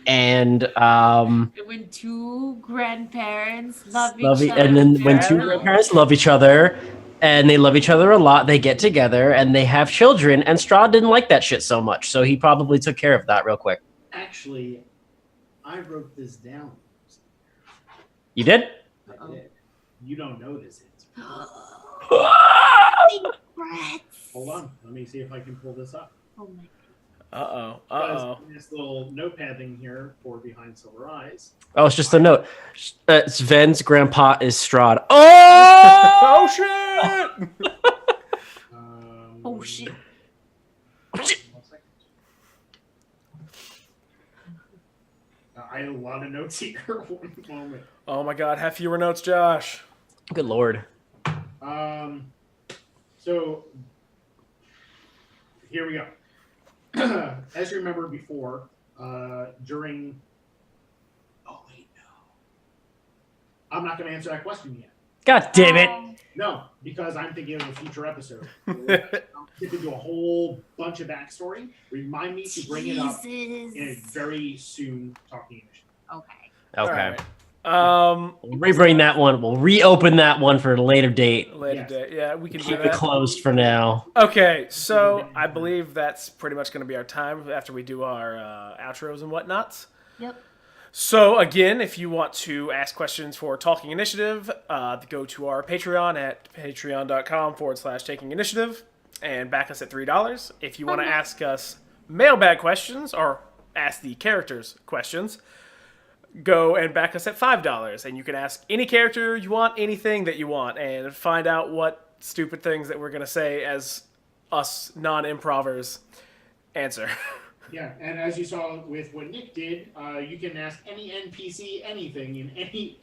And when two grandparents love each other. and then when two grandparents love each other and they love each other a lot, they get together and they have children, and Strahd didn't like that shit so much, so he probably took care of that real quick. Actually, I wrote this down. You did? I did. You don't know this answer. Hold on. Let me see if I can pull this up. Oh my. Uh-oh. This little notepad thing here for Behind Silver Eyes. Oh, it's just a note. It's Ven's grandpa is Strahd. Oh! Oh, shit! Oh shit. One second. I had a lot of notes here. One moment. Oh my god, have fewer notes, Josh. Good lord. So here we go. As you remember before, during... Oh, wait, no. I'm not going to answer that question yet. God damn it. No, because I'm thinking of a future episode. I'm going to do a whole bunch of backstory. Remind me to bring it up in a very soon talking initiative. Okay. Okay. Right. We'll re-bring that one. We'll reopen that one for a later date. Later date. Yeah, we can do Keep it that. closed for now. Okay, so I believe that's pretty much going to be our time after we do our outros and whatnots. Yep. So again, if you want to ask questions for Talking Initiative, go to our Patreon at patreon.com/taking initiative and back us at $3. If you want to ask us mailbag questions or ask the characters questions, go and back us at $5, and you can ask any character you want, anything that you want, and find out what stupid things that we're going to say as us non-improvers answer. Yeah, and as you saw with what Nick did, you can ask any NPC anything in any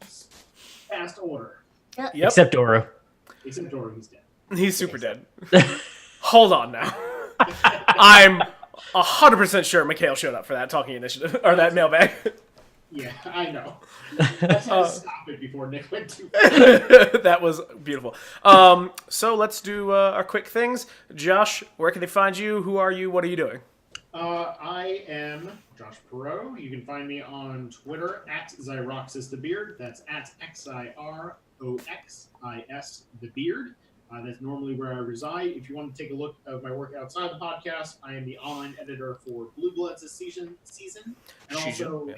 fast order. Yep. Except Doro. Except Dora, he's dead. He's super dead. Hold on now. I'm 100% sure Mikhail showed up for that Talking Initiative, or that mailbag. Yeah, I know. Let's stop it before Nick went too far. That was beautiful. So let's do our quick things. Josh, where can they find you? Who are you? What are you doing? I am Josh Perault. You can find me on Twitter at XyroxisTheBeard. That's at XyroxisTheBeard. That's normally where I reside. If you want to take a look at my work outside the podcast, I am the online editor for Blue Bloods this season. And also,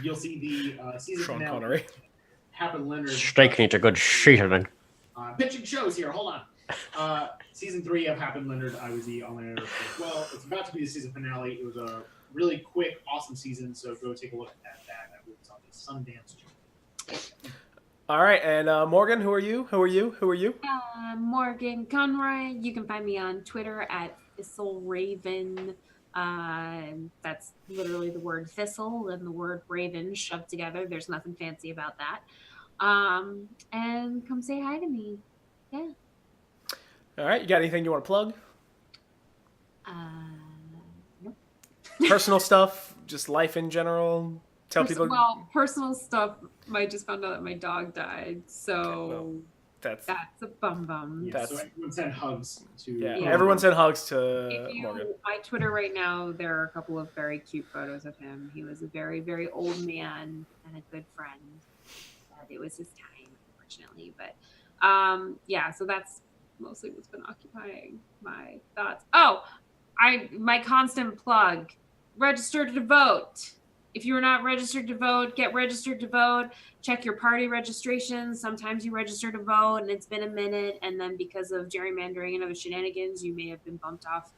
you'll see the season Sean finale. Connery. Happen Leonard. Steak needs a good seasoning. Pitching shows here. Hold on. Season 3 of Happen Leonard, I was the online editor for as well. It's about to be the season finale. It was a really quick, awesome season, so go take a look at that. That was on the Sundance Channel. All right, and Morgan, who are you? Morgan Conroy. You can find me on Twitter at ThistleRaven. That's literally the word thistle and the word raven shoved together. There's nothing fancy about that. And come say hi to me. Yeah. All right, you got anything you want to plug? personal stuff, just life in general. Tell people. Well, personal stuff. I just found out that my dog died, so That's a bum. Yeah, so everyone send hugs to. yeah. Everyone send hugs to If you, Morgan. my Twitter right now, there are a couple of very cute photos of him. He was a very, very old man and a good friend. It was his time, unfortunately. But yeah, so that's mostly what's been occupying my thoughts. Oh, my constant plug: register to vote. If you are not registered to vote, get registered to vote. Check your party registration. Sometimes you register to vote and it's been a minute, and then because of gerrymandering and other shenanigans, you may have been bumped off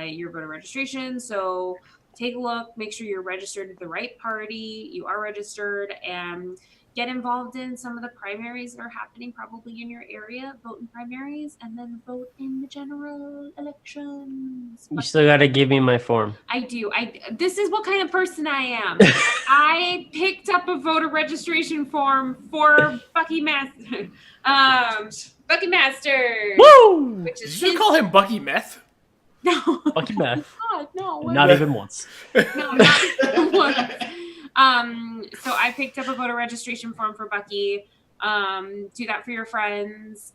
your voter registration. So take a look, make sure you're registered to the right party, you are registered, and get involved in some of the primaries that are happening probably in your area. Vote in primaries and then vote in the general elections. You still got to give me my form. I do. This is what kind of person I am. I picked up a voter registration form for Bucky Master. Bucky Masters. Woo! Which Did is you just call him Bucky Meth? No. Bucky Meth. God, no. Not even once. No, not even once. So I picked up a voter registration form for Bucky. Do that for your friends.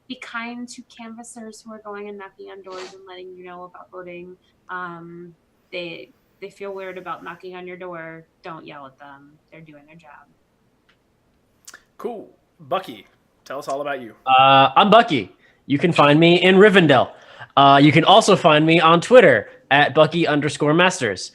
Be kind to canvassers who are going and knocking on doors and letting you know about voting. They feel weird about knocking on your door. Don't yell at them. They're doing their job. Cool. Bucky, tell us all about you. I'm Bucky. You can find me in Rivendell. You can also find me on Twitter at Bucky_Masters.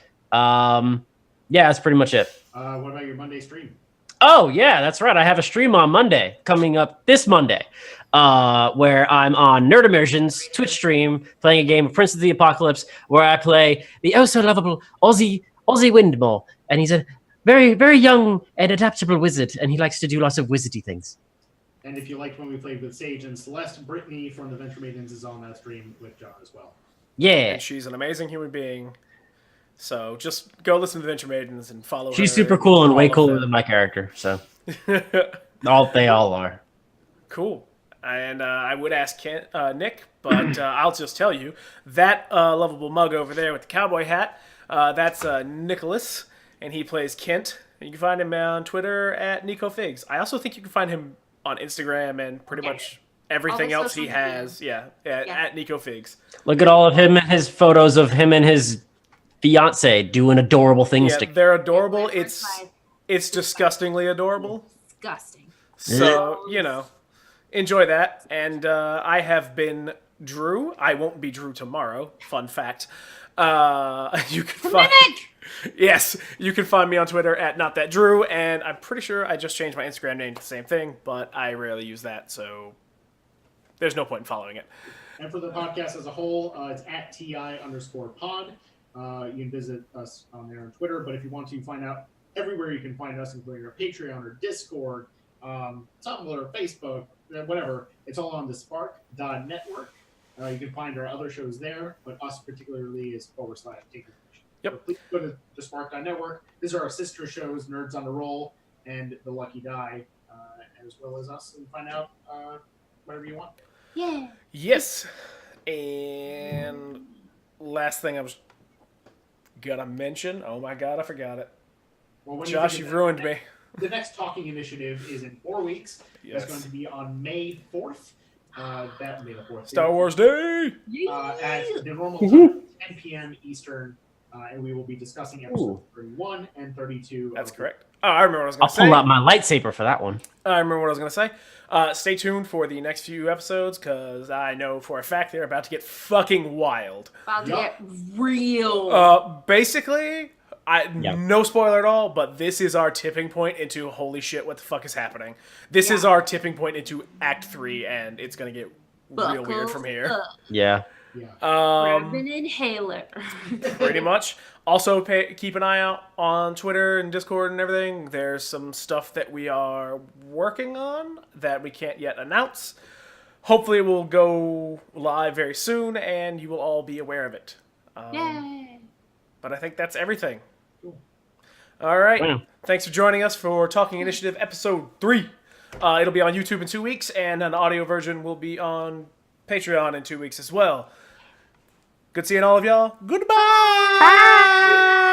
Yeah, that's pretty much it. What about your Monday stream? Oh, yeah, that's right. I have a stream on Monday, coming up this Monday, where I'm on Nerd Immersion's Twitch stream playing a game of Prince of the Apocalypse, where I play the oh-so-lovable Ozzy Windmore. And he's a very, very young and adaptable wizard, and he likes to do lots of wizardy things. And if you liked when we played with Sage and Celeste, Brittany from the Venture Maidens is on that stream with John as well. Yeah. And she's an amazing human being. So just go listen to the Venture Maidens and follow her. She's super cool and way cooler them. than my character, so. They all are. Cool. And I would ask Nick, but I'll just tell you, that lovable mug over there with the cowboy hat, that's Nicholas, and he plays Kent. You can find him on Twitter at Nico Figs. I also think you can find him on Instagram and pretty much everything else he has. Yeah, at Nico Figs. Look at all of him and his photos of him and his fiance doing adorable things Yeah, together. they're adorable. It's disgustingly adorable. Disgusting. So, enjoy that. And I have been Drew. I won't be Drew tomorrow. Fun fact. You can find Yes, you can find me on Twitter at NotThatDrew, and I'm pretty sure I just changed my Instagram name to the same thing, but I rarely use that, so there's no point in following it. And for the podcast as a whole, it's at TI_pod. You can visit us on there on Twitter, but if you want to find out everywhere you can find us, including our Patreon or Discord, Tumblr, Facebook, whatever, it's all on the spark.network. You can find our other shows there, but us particularly is /take. Yep. So please go to the spark.network. These are our sister shows, Nerds on the Roll and The Lucky Die, as well as us, and find out whatever you want. Yeah. Yes. And last thing I was gonna mention. Oh my god, I forgot it. Well, Josh, you've ruined me. The next Talking Initiative is in 4 weeks. Yes. It's going to be on May 4th. That May the 4th. Star Wars Day! At the normal time, 10 p.m. Eastern, and we will be discussing episodes 31 and 32. That's correct. Oh, I remember what I was going I'll to say. pull out my lightsaber for that one. I remember what I was going to say. Stay tuned for the next few episodes, because I know for a fact they're about to get fucking wild. About to get real. Basically, no spoiler at all, but this is our tipping point into holy shit, what the fuck is happening. This is our tipping point into Act 3, and it's going to get real weird from here. Yeah. Grab an inhaler. Pretty much. Also, keep an eye out on Twitter and Discord and everything. There's some stuff that we are working on that we can't yet announce. Hopefully, it will go live very soon, and you will all be aware of it. Yay! But I think that's everything. Cool. All right. Wow. Thanks for joining us for Talking Initiative Episode 3. It'll be on YouTube in 2 weeks, and an audio version will be on Patreon in 2 weeks as well. Good seeing all of y'all. Goodbye. Bye.